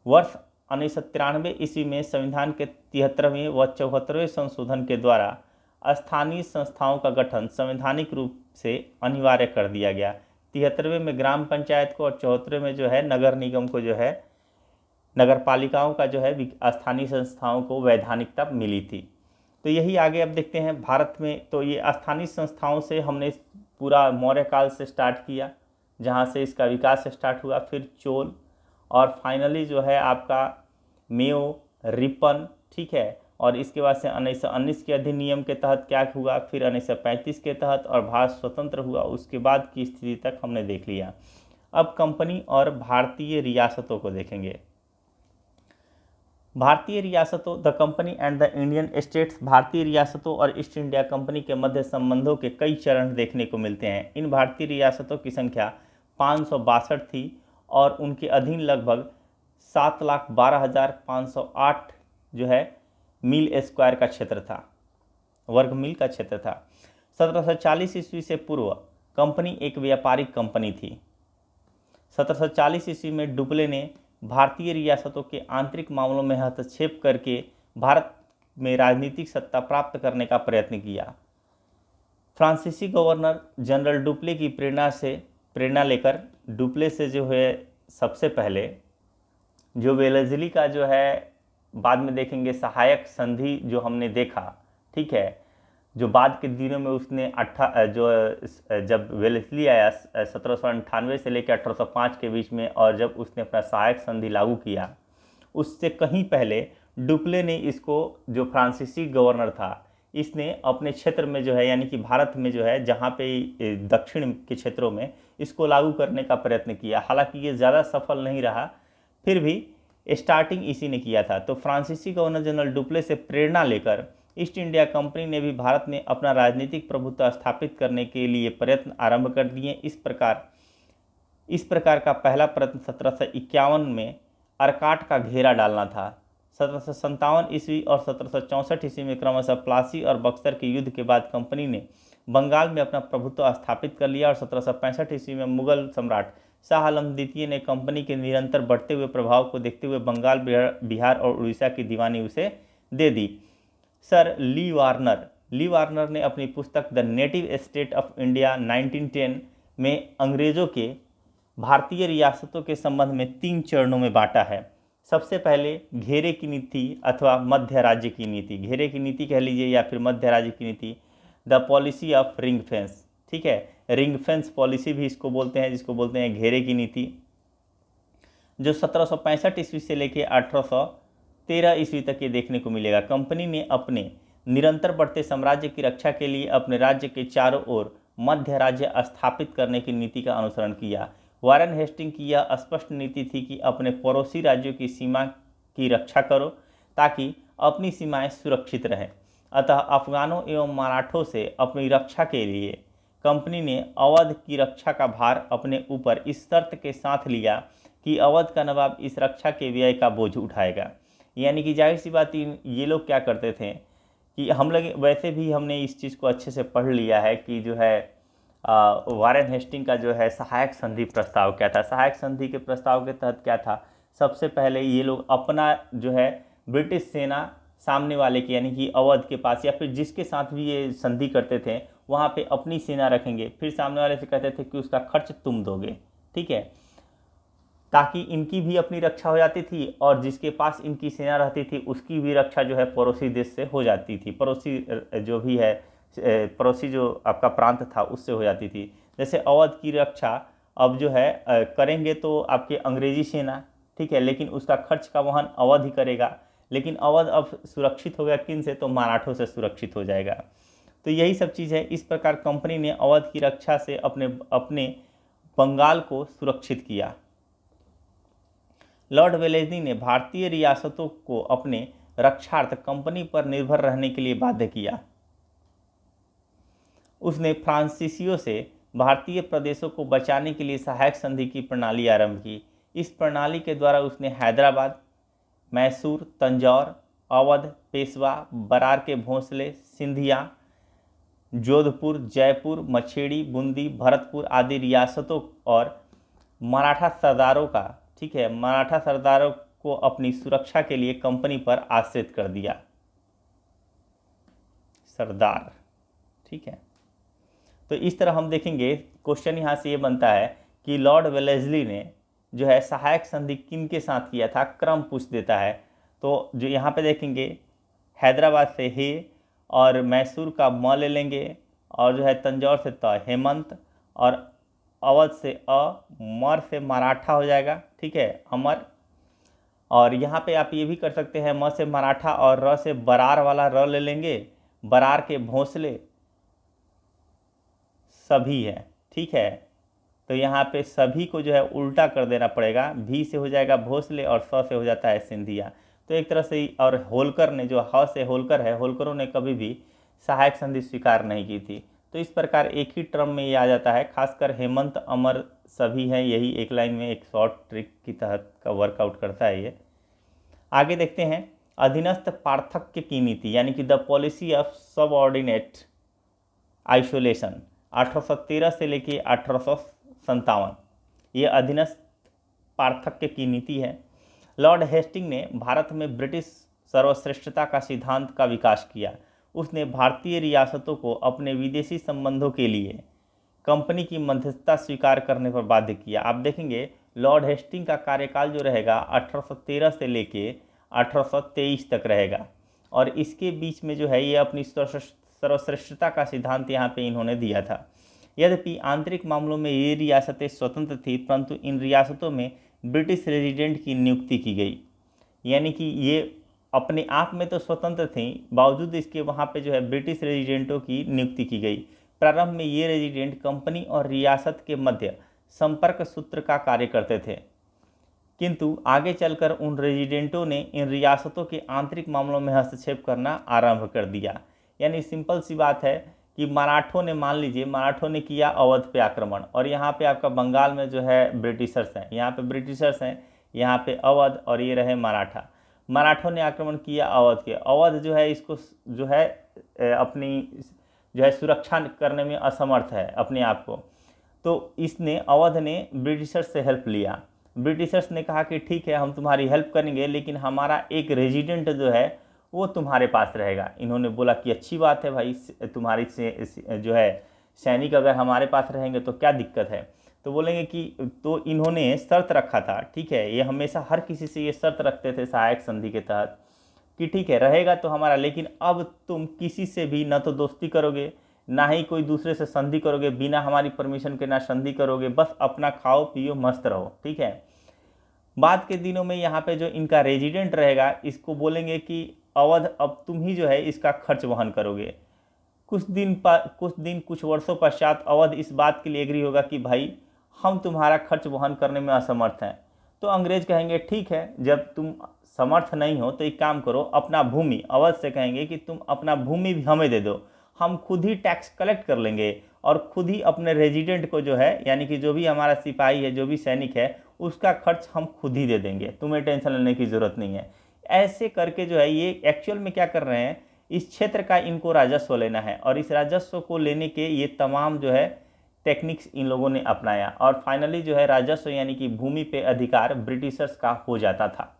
वर्ष 1993 ईस्वी में संविधान के 73वें व 74वें संशोधन के द्वारा स्थानीय संस्थाओं का गठन संवैधानिक रूप से अनिवार्य कर दिया गया। 73वें में ग्राम पंचायत को और 74वें में जो है नगर निगम को जो है नगर पालिकाओं का जो है स्थानीय संस्थाओं को वैधानिकता मिली थी। तो यही आगे अब देखते हैं भारत में। तो ये स्थानीय संस्थाओं से हमने पूरा मौर्य काल से स्टार्ट किया, जहाँ से इसका विकास स्टार्ट हुआ, फिर चोल और फाइनली जो है आपका मेयो, रिपन, ठीक है। और इसके बाद से 1919 के अधिनियम के तहत क्या हुआ, फिर 1935 के तहत और भारत स्वतंत्र हुआ, उसके बाद की स्थिति तक हमने देख लिया। अब कंपनी और भारतीय रियासतों को देखेंगे। भारतीय रियासतों, the company and the Indian states. भारतीय रियासतों और ईस्ट इंडिया कंपनी के मध्य संबंधों के कई चरण देखने को मिलते हैं। इन भारतीय रियासतों की संख्या 562 थी और उनके अधीन लगभग 7,12,508 जो है मील स्क्वायर का क्षेत्र था, वर्ग मील का क्षेत्र था। 1740 ईस्वी से पूर्व कंपनी एक व्यापारिक कंपनी थी। 1740 ईस्वी में डुप्ले ने भारतीय रियासतों के आंतरिक मामलों में हस्तक्षेप करके भारत में राजनीतिक सत्ता प्राप्त करने का प्रयत्न किया। फ्रांसीसी गवर्नर जनरल डुप्ले की प्रेरणा लेकर डुप्ले से जो है सबसे पहले जो वेलेस्ली का जो है बाद में देखेंगे सहायक संधि जो हमने देखा, ठीक है, जो बाद के दिनों में उसने जब वेलेस्ली आया 1798 से लेकर 1805 के बीच में, और जब उसने अपना सहायक संधि लागू किया, उससे कहीं पहले डुप्ले ने इसको, जो फ्रांसीसी गवर्नर था, इसने अपने क्षेत्र में जो है यानी कि भारत में जो है जहाँ पे दक्षिण के क्षेत्रों में इसको लागू करने का प्रयत्न किया। हालांकि ये ज़्यादा सफल नहीं रहा, फिर भी स्टार्टिंग इसी ने किया था। तो फ्रांसीसी गवर्नर जनरल डुप्ले से प्रेरणा लेकर ईस्ट इंडिया कंपनी ने भी भारत में अपना राजनीतिक प्रभुत्व स्थापित करने के लिए प्रयत्न आरंभ कर दिए। इस प्रकार का पहला प्रयत्न 1751 में अर्काट का घेरा डालना था। 1757 ईस्वी और 1764 ईस्वी में क्रमशः प्लासी और बक्सर के युद्ध के बाद कंपनी ने बंगाल में अपना प्रभुत्व स्थापित कर लिया और 1765 ईस्वी में मुगल सम्राट शाह आलम द्वितीय ने कंपनी के निरंतर बढ़ते हुए प्रभाव को देखते हुए बंगाल, बिहार और उड़ीसा की दीवानी उसे दे दी। सर ली वार्नर ने अपनी पुस्तक the native state of India 1910 में अंग्रेजों के भारतीय रियासतों के संबंध में 3 चरणों में बांटा है। सबसे पहले घेरे की नीति अथवा मध्य राज्य की नीति, घेरे की नीति कह लीजिए या फिर मध्य राज्य की नीति, the policy of ring fence, ठीक है, रिंग फेंस पॉलिसी भी इसको बोलते हैं, जिसको बोलते हैं घेरे की नीति, जो 1765 ईस्वी से लेकर 1813 ईस्वी तक ये देखने को मिलेगा। कंपनी ने अपने निरंतर बढ़ते साम्राज्य की रक्षा के लिए अपने राज्य के चारों ओर मध्य राज्य स्थापित करने की नीति का अनुसरण किया। वारेन हेस्टिंग की यह स्पष्ट नीति थी कि अपने पड़ोसी राज्यों की सीमा की रक्षा करो ताकि अपनी सीमाएं सुरक्षित रहें। अतः अफगानों एवं मराठों से अपनी रक्षा के लिए कंपनी ने अवध की रक्षा का भार अपने ऊपर इस शर्त के साथ लिया कि अवध का नवाब इस रक्षा के व्यय का बोझ उठाएगा। यानी कि जाहिर सी बात ये लोग क्या करते थे कि हम लोग वैसे भी हमने इस चीज़ को अच्छे से पढ़ लिया है कि जो है वारेन हेस्टिंग का जो है सहायक संधि प्रस्ताव क्या था। सहायक संधि के प्रस्ताव के तहत क्या था, सबसे पहले ये लोग अपना जो है ब्रिटिश सेना सामने वाले के यानी कि अवध के पास या फिर जिसके साथ भी ये संधि करते थे वहाँ पे अपनी सेना रखेंगे, फिर सामने वाले से कहते थे कि उसका खर्च तुम दोगे, ठीक है, ताकि इनकी भी अपनी रक्षा हो जाती थी और जिसके पास इनकी सेना रहती थी उसकी भी रक्षा जो है पड़ोसी देश से हो जाती थी, पड़ोसी जो आपका प्रांत था उससे हो जाती थी। जैसे अवध की रक्षा अब जो है करेंगे तो आपके अंग्रेजी सेना, ठीक है, लेकिन उसका खर्च का वहन अवध ही करेगा। लेकिन अवध अब सुरक्षित हो गया किन से, तो मराठों से सुरक्षित हो जाएगा। तो यही सब चीज़ है। इस प्रकार कंपनी ने अवध की रक्षा से अपने बंगाल को सुरक्षित किया। लॉर्ड वेलेस्ली ने भारतीय रियासतों को अपने रक्षार्थ कंपनी पर निर्भर रहने के लिए बाध्य किया। उसने फ्रांसीसियों से भारतीय प्रदेशों को बचाने के लिए सहायक संधि की प्रणाली आरंभ की। इस प्रणाली के द्वारा उसने हैदराबाद, मैसूर, तंजौर, अवध, पेशवा, बरार के भोंसले, सिंधिया, जोधपुर, जयपुर, मछेड़ी, बूंदी, भरतपुर आदि रियासतों और मराठा सरदारों का, ठीक है, मराठा सरदारों को अपनी सुरक्षा के लिए कंपनी पर आश्रित कर दिया। सरदार, ठीक है। तो इस तरह हम देखेंगे क्वेश्चन यहाँ से ये बनता है कि लॉर्ड वेलेस्ली ने जो है सहायक संधि किन के साथ किया था, क्रम पूछ देता है। तो जो यहाँ पे देखेंगे हैदराबाद से हे और मैसूर का म ले लेंगे और जो है तंजौर से त हेमंत और अवध से मर से मराठा हो जाएगा, ठीक है, अमर। और यहाँ पे आप ये भी कर सकते हैं म से मराठा और र से बरार वाला र ले लेंगे, बरार के भोंसले सभी है, ठीक है। तो यहाँ पे सभी को जो है उल्टा कर देना पड़ेगा, भी से हो जाएगा भोसले और स से हो जाता है सिंधिया। तो एक तरह से और होलकर ने, जो ह से होलकर है, होलकरों ने कभी भी सहायक संधि स्वीकार नहीं की थी। तो इस प्रकार एक ही टर्म में ये आ जाता है, खासकर हेमंत, अमर सभी हैं, यही एक लाइन में एक शॉर्ट ट्रिक की तहत का वर्कआउट करता है ये। आगे देखते हैं अधीनस्थ पार्थक्य की नीति, यानी कि the policy of subordinate isolation 1813 से लेके 1857, ये अधीनस्थ पार्थक्य की नीति है। लॉर्ड हेस्टिंग ने भारत में ब्रिटिश सर्वश्रेष्ठता का सिद्धांत का विकास किया। उसने भारतीय रियासतों को अपने विदेशी संबंधों के लिए कंपनी की मध्यस्थता स्वीकार करने पर बाध्य किया। आप देखेंगे लॉर्ड हेस्टिंग का कार्यकाल जो रहेगा 1813 से लेके 1823 तक रहेगा और इसके बीच में जो है ये अपनी सर्वश्रेष्ठता का सिद्धांत यहाँ पे इन्होंने दिया था। यद्यपि आंतरिक मामलों में ये रियासतें स्वतंत्र थी, परंतु इन रियासतों में ब्रिटिश रेजिडेंट की नियुक्ति की गई, यानी कि ये अपने आप में तो स्वतंत्र थी, बावजूद इसके वहाँ पे जो है ब्रिटिश रेजिडेंटों की नियुक्ति की गई। प्रारंभ में ये रेजिडेंट कंपनी और रियासत के मध्य संपर्क सूत्र का कार्य करते थे, किंतु आगे चलकर उन रेजिडेंटों ने इन रियासतों के आंतरिक मामलों में हस्तक्षेप करना आरंभ कर दिया। यानी सिंपल सी बात है कि मराठों ने, मान लीजिए मराठों ने किया अवध पे आक्रमण और यहाँ पे आपका बंगाल में जो है ब्रिटिशर्स हैं, यहाँ पे ब्रिटिशर्स हैं, यहाँ पे अवध और ये रहे मराठा। मराठों ने आक्रमण किया अवध के, अवध जो है इसको जो है अपनी जो है सुरक्षा करने में असमर्थ है अपने आप को, तो इसने अवध ने ब्रिटिशर्स से हेल्प लिया। ब्रिटिशर्स ने कहा कि ठीक है हम तुम्हारी हेल्प करेंगे, लेकिन हमारा एक रेजिडेंट जो है वो तुम्हारे पास रहेगा। इन्होंने बोला कि अच्छी बात है भाई, तुम्हारी जो है सैनिक अगर हमारे पास रहेंगे तो क्या दिक्कत है। तो बोलेंगे कि तो इन्होंने शर्त रखा था, ठीक है, ये हमेशा हर किसी से ये शर्त रखते थे सहायक संधि के तहत कि ठीक है रहेगा तो हमारा, लेकिन अब तुम किसी से भी न तो दोस्ती करोगे, ना ही कोई दूसरे से संधि करोगे, बिना हमारी परमिशन के ना संधि करोगे, बस अपना खाओ पियो मस्त रहो, ठीक है। बाद के दिनों में यहाँ पे जो इनका रेजिडेंट रहेगा इसको बोलेंगे कि अवध अब तुम ही जो है इसका खर्च वहन करोगे। कुछ वर्षों पश्चात अवध इस बात के लिए एग्री होगा कि भाई हम तुम्हारा खर्च वहन करने में असमर्थ हैं। तो अंग्रेज कहेंगे ठीक है, जब तुम समर्थ नहीं हो तो एक काम करो, अपना भूमि, अवध से कहेंगे कि तुम अपना भूमि भी हमें दे दो, हम खुद ही टैक्स कलेक्ट कर लेंगे और खुद ही अपने रेजिडेंट को जो है, यानी कि जो भी हमारा सिपाही है, जो भी सैनिक है, उसका खर्च हम खुद ही दे देंगे, तुम्हें टेंशन लेने की ज़रूरत नहीं है। ऐसे करके जो है ये एक्चुअल में क्या कर रहे हैं, इस क्षेत्र का इनको राजस्व लेना है और इस राजस्व को लेने के ये तमाम जो है टेक्निक्स इन लोगों ने अपनाया और फाइनली जो है राजस्व यानी कि भूमि पे अधिकार ब्रिटिशर्स का हो जाता था।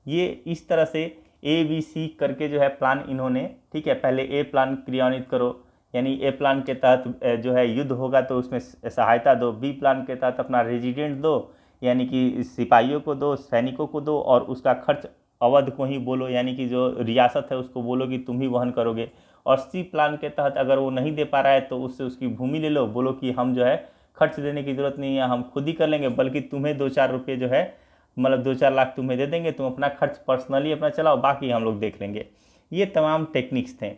ये इस तरह से ABC करके जो है प्लान इन्होंने, ठीक है, पहले A प्लान क्रियान्वित करो, यानी A प्लान के तहत जो है युद्ध होगा तो उसमें सहायता दो, B प्लान के तहत अपना रेजिडेंट दो, यानी कि सिपाहियों को दो, सैनिकों को दो और उसका खर्च अवध को ही बोलो, यानी कि जो रियासत है उसको बोलो कि तुम ही वहन करोगे। और C प्लान के तहत अगर वो नहीं दे पा रहा है तो उससे उसकी भूमि ले लो, बोलो कि हम जो है खर्च देने की ज़रूरत नहीं है, हम खुद ही कर लेंगे, बल्कि तुम्हें 2-4 रुपये जो है, मतलब 2-4 लाख तुम्हें दे देंगे, तुम अपना खर्च पर्सनली अपना चलाओ, बाकी हम लोग देख लेंगे। ये तमाम टेक्निक्स थे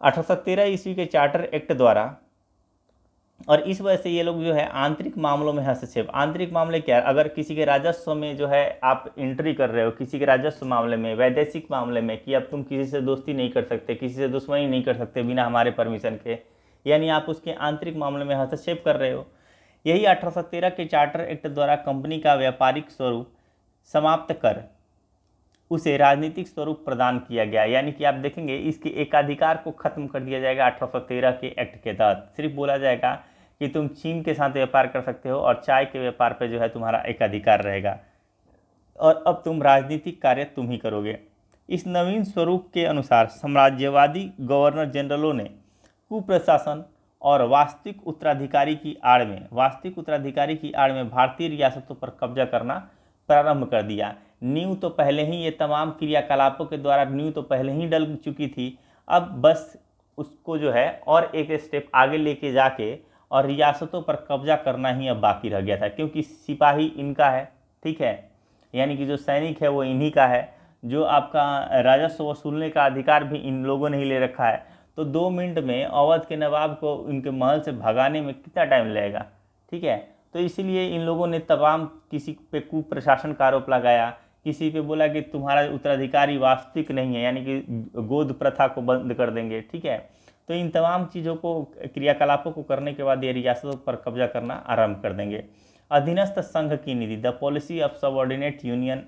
1813 ईस्वी के चार्टर एक्ट द्वारा। और इस वजह से ये लोग जो है आंतरिक मामलों में हस्तक्षेप, आंतरिक मामले क्या है, अगर किसी के राजस्व में जो है आप एंट्री कर रहे हो, किसी के राजस्व मामले में, वैदेशिक मामले में, कि अब तुम किसी से दोस्ती नहीं कर सकते, किसी से दुश्मनी नहीं कर सकते बिना हमारे परमिशन के, यानी आप उसके आंतरिक मामले में हस्तक्षेप कर रहे हो। यही 1813 के चार्टर एक्ट द्वारा कंपनी का व्यापारिक स्वरूप समाप्त कर उसे राजनीतिक स्वरूप प्रदान किया गया। यानी कि आप देखेंगे इसके एकाधिकार को खत्म कर दिया जाएगा 1813 के एक्ट के तहत। सिर्फ बोला जाएगा कि तुम चीन के साथ व्यापार कर सकते हो और चाय के व्यापार पे जो है तुम्हारा एकाधिकार रहेगा, और अब तुम राजनीतिक कार्य तुम ही करोगे। इस नवीन स्वरूप के अनुसार साम्राज्यवादी गवर्नर जनरलों ने कुप्रशासन और वास्तविक उत्तराधिकारी की आड़ में भारतीय रियासतों पर कब्जा करना प्रारंभ कर दिया। नींव तो पहले ही ये तमाम क्रियाकलापों के द्वारा नींव तो पहले ही डल चुकी थी, अब बस उसको जो है और एक स्टेप आगे लेके जाके और रियासतों पर कब्जा करना ही अब बाकी रह गया था, क्योंकि सिपाही इनका है, ठीक है, यानी कि जो सैनिक है वो इन्हीं का है, जो आपका राजस्व वसूलने का अधिकार भी इन लोगों ने ही ले रखा है। तो 2 मिनट में अवध के नवाब को उनके महल से भगाने में कितना टाइम लगेगा, ठीक है। तो इसीलिए इन लोगों ने तमाम किसी पे कुप्रशासन का आरोप लगाया, किसी पे बोला कि तुम्हारा उत्तराधिकारी वास्तविक नहीं है, यानी कि गोद प्रथा को बंद कर देंगे, ठीक है। तो इन तमाम चीज़ों को, क्रियाकलापों को करने के बाद ये रियासतों पर कब्जा करना आरंभ कर देंगे। अधीनस्थ संघ की नीति, the policy of subordinate union,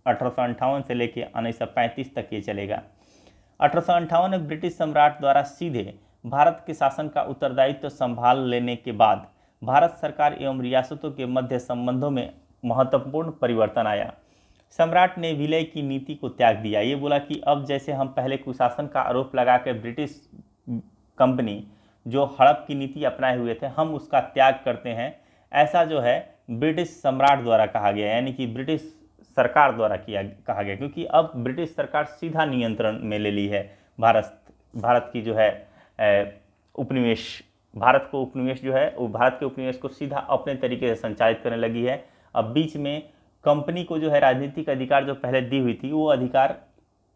1858 से लेकर 1935 तक ये चलेगा। 1858 में ब्रिटिश सम्राट द्वारा सीधे भारत के शासन का उत्तरदायित्व संभाल लेने के बाद भारत सरकार एवं रियासतों के मध्य संबंधों में महत्वपूर्ण परिवर्तन आया। सम्राट ने विलय की नीति को त्याग दिया। ये बोला कि अब जैसे हम पहले कुशासन का आरोप लगा के ब्रिटिश कंपनी जो हड़प की नीति अपनाए हुए थे, हम उसका त्याग करते हैं, ऐसा जो है ब्रिटिश सम्राट द्वारा कहा गया, यानी कि ब्रिटिश सरकार द्वारा कहा गया, क्योंकि अब ब्रिटिश सरकार सीधा नियंत्रण में ले ली है भारत की जो है उपनिवेश, भारत के उपनिवेश को सीधा अपने तरीके से संचालित करने लगी है। अब बीच में कंपनी को जो है राजनीतिक अधिकार जो पहले दी हुई थी वो अधिकार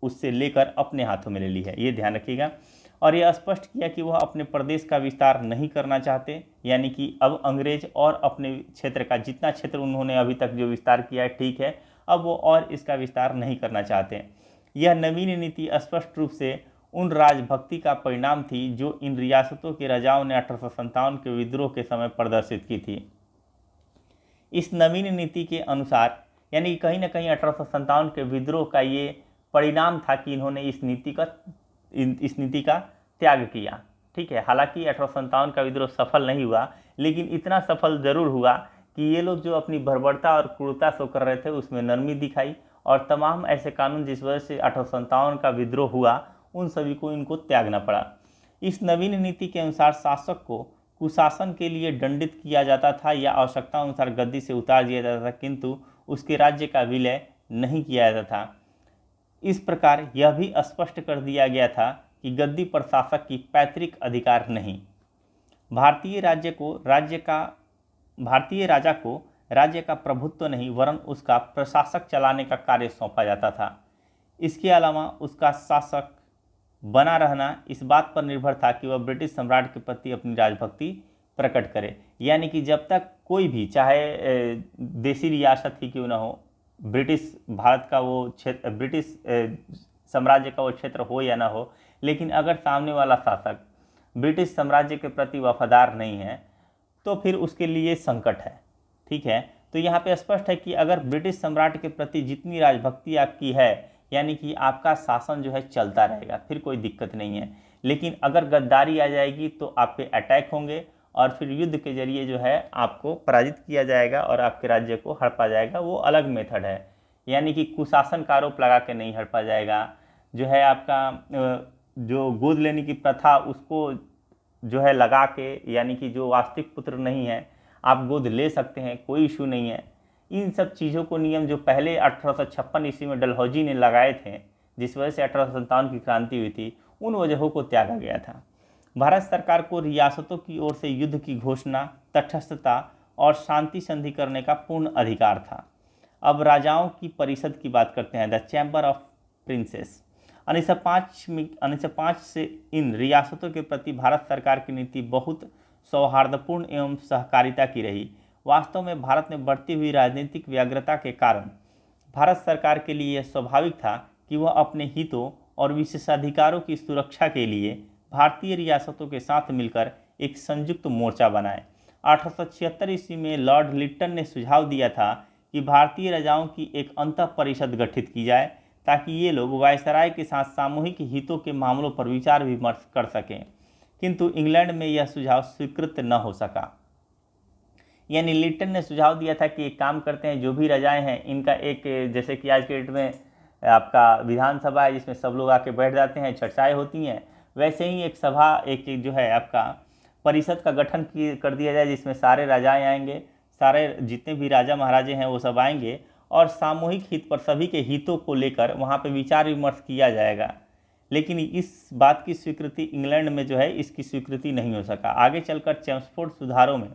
उससे लेकर अपने हाथों में ले ली है, ये ध्यान रखिएगा। और यह स्पष्ट किया कि वह अपने प्रदेश का विस्तार नहीं करना चाहते, यानी कि अब अंग्रेज और अपने क्षेत्र का जितना क्षेत्र उन्होंने अभी तक जो विस्तार किया है, ठीक है, अब वो और इसका विस्तार नहीं करना चाहते। यह नवीन नीति स्पष्ट रूप से उन राजभक्ति का परिणाम थी जो इन रियासतों के राजाओं ने 1857 के विद्रोह के समय प्रदर्शित की थी। इस नवीन नीति के अनुसार, यानी कहीं ना कहीं 1857 के विद्रोह का ये परिणाम था कि इन्होंने इस नीति का त्याग किया, ठीक है। हालांकि 1857 का विद्रोह सफल नहीं हुआ, लेकिन इतना सफल जरूर हुआ कि ये लोग जो अपनी बर्बरता और क्रूरता शो कर रहे थे उसमें नरमी दिखाई, और तमाम ऐसे कानून जिस वजह से 1857 का विद्रोह हुआ उन सभी को इनको त्यागना पड़ा। इस नवीन नीति के अनुसार शासक को कुशासन के लिए दंडित किया जाता था या आवश्यकता अनुसार गद्दी से उतार दिया जाता था, किंतु उसके राज्य का विलय नहीं किया जाता था। इस प्रकार यह भी स्पष्ट कर दिया गया था कि गद्दी पर शासक की पैतृक अधिकार नहीं, भारतीय राजा को राज्य का प्रभुत्व नहीं वरन उसका प्रशासक चलाने का कार्य सौंपा जाता था। इसके अलावा उसका शासक बना रहना इस बात पर निर्भर था कि वह ब्रिटिश सम्राट के प्रति अपनी राजभक्ति प्रकट करे, यानी कि जब तक कोई भी, चाहे देसी रियासत ही क्यों न हो, ब्रिटिश भारत का वो क्षेत्र, ब्रिटिश साम्राज्य का वो क्षेत्र हो या ना हो, लेकिन अगर सामने वाला शासक ब्रिटिश साम्राज्य के प्रति वफादार नहीं है तो फिर उसके लिए संकट है, ठीक है। तो यहाँ पे स्पष्ट है कि अगर ब्रिटिश सम्राट के प्रति जितनी राजभक्ति आपकी है, यानी कि आपका शासन जो है चलता रहेगा, फिर कोई दिक्कत नहीं है। लेकिन अगर गद्दारी आ जाएगी तो आप पे अटैक होंगे और फिर युद्ध के जरिए जो है आपको पराजित किया जाएगा और आपके राज्य को हड़पा जाएगा, वो अलग मेथड है। यानी कि कुशासन का आरोप लगा के नहीं हड़पा जाएगा, जो है आपका जो गोद लेने की प्रथा उसको जो है लगा के, यानी कि जो वास्तविक पुत्र नहीं है आप गोद ले सकते हैं, कोई इशू नहीं है। इन सब चीज़ों को नियम जो पहले 1856 ईस्वी में डलहौजी ने लगाए थे, जिस वजह से 1857 की क्रांति हुई थी, उन वजहों को त्यागा गया था। भारत सरकार को रियासतों की ओर से युद्ध की घोषणा, तटस्थता और शांति संधि करने का पूर्ण अधिकार था। अब राजाओं की परिषद की बात करते हैं, द चैम्बर ऑफ प्रिंसेस। 1905 से इन रियासतों के प्रति भारत सरकार की नीति बहुत सौहार्दपूर्ण एवं सहकारिता की रही। वास्तव में भारत में बढ़ती हुई राजनीतिक व्यग्रता के कारण भारत सरकार के लिए यह स्वाभाविक था कि वह अपने हितों और विशेषाधिकारों की सुरक्षा के लिए भारतीय रियासतों के साथ मिलकर एक संयुक्त मोर्चा बनाए। 1876 ईस्वी में लॉर्ड लिट्टन ने सुझाव दिया था कि भारतीय राजाओं की एक अंतः परिषद गठित की जाए ताकि ये लोग वायसराय के साथ सामूहिक हितों के मामलों पर विचार विमर्श कर सकें, किंतु इंग्लैंड में यह सुझाव स्वीकृत न हो सका। यानी लिटन ने सुझाव दिया था कि एक काम करते हैं, जो भी राजाएं हैं इनका एक, जैसे कि आज के डेट में आपका विधानसभा है जिसमें सब लोग आके बैठ जाते हैं, चर्चाएं होती हैं, वैसे ही एक सभा, एक जो है आपका परिषद का गठन कर दिया जाए जिसमें सारे राजाएं आएंगे, सारे जितने भी राजा महाराजे हैं वो सब आएंगे और सामूहिक हित पर सभी के हितों को लेकर वहाँ पे विचार विमर्श किया जाएगा। लेकिन इस बात की स्वीकृति इंग्लैंड में जो है इसकी स्वीकृति नहीं हो सका। आगे चलकर चेम्सफोर्ड सुधारों में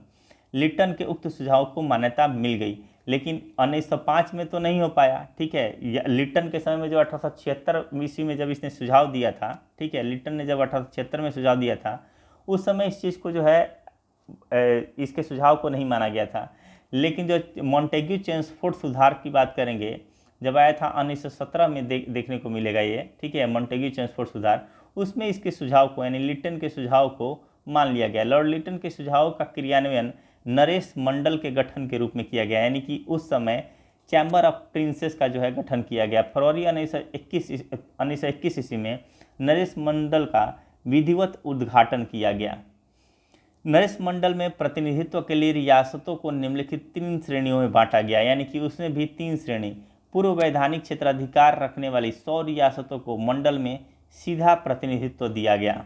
लिटन के उक्त सुझाव को मान्यता मिल गई, लेकिन 1905 में तो नहीं हो पाया। ठीक है, लिटन के समय में जो 1876 ईस्वी में जब इसने सुझाव दिया था, ठीक है, लिटन ने जब 1876 में सुझाव दिया था उस समय इस चीज़ को जो है इसके सुझाव को नहीं माना गया था। लेकिन जो मॉन्टेग्यू चेम्सफोर्ड सुधार की बात करेंगे, जब आया था 1917 में देखने को मिलेगा ये, ठीक है, मॉन्टेग्यू चेम्सफोर्ड सुधार, उसमें इसके सुझाव को यानी लिटन के सुझाव को मान लिया गया। लॉर्ड लिटन के सुझाव का क्रियान्वयन नरेश मंडल के गठन के रूप में किया गया, यानी कि उस समय चैम्बर ऑफ प्रिंसेस का जो है गठन किया गया। फरवरी 1921 ईस्वी में नरेश मंडल का विधिवत उद्घाटन किया गया। नरेश मंडल में प्रतिनिधित्व के लिए रियासतों को निम्नलिखित 3 श्रेणियों में बांटा गया, यानी कि उसमें भी 3 श्रेणी। पूर्व वैधानिक क्षेत्राधिकार रखने वाली 100 रियासतों को मंडल में सीधा प्रतिनिधित्व दिया गया,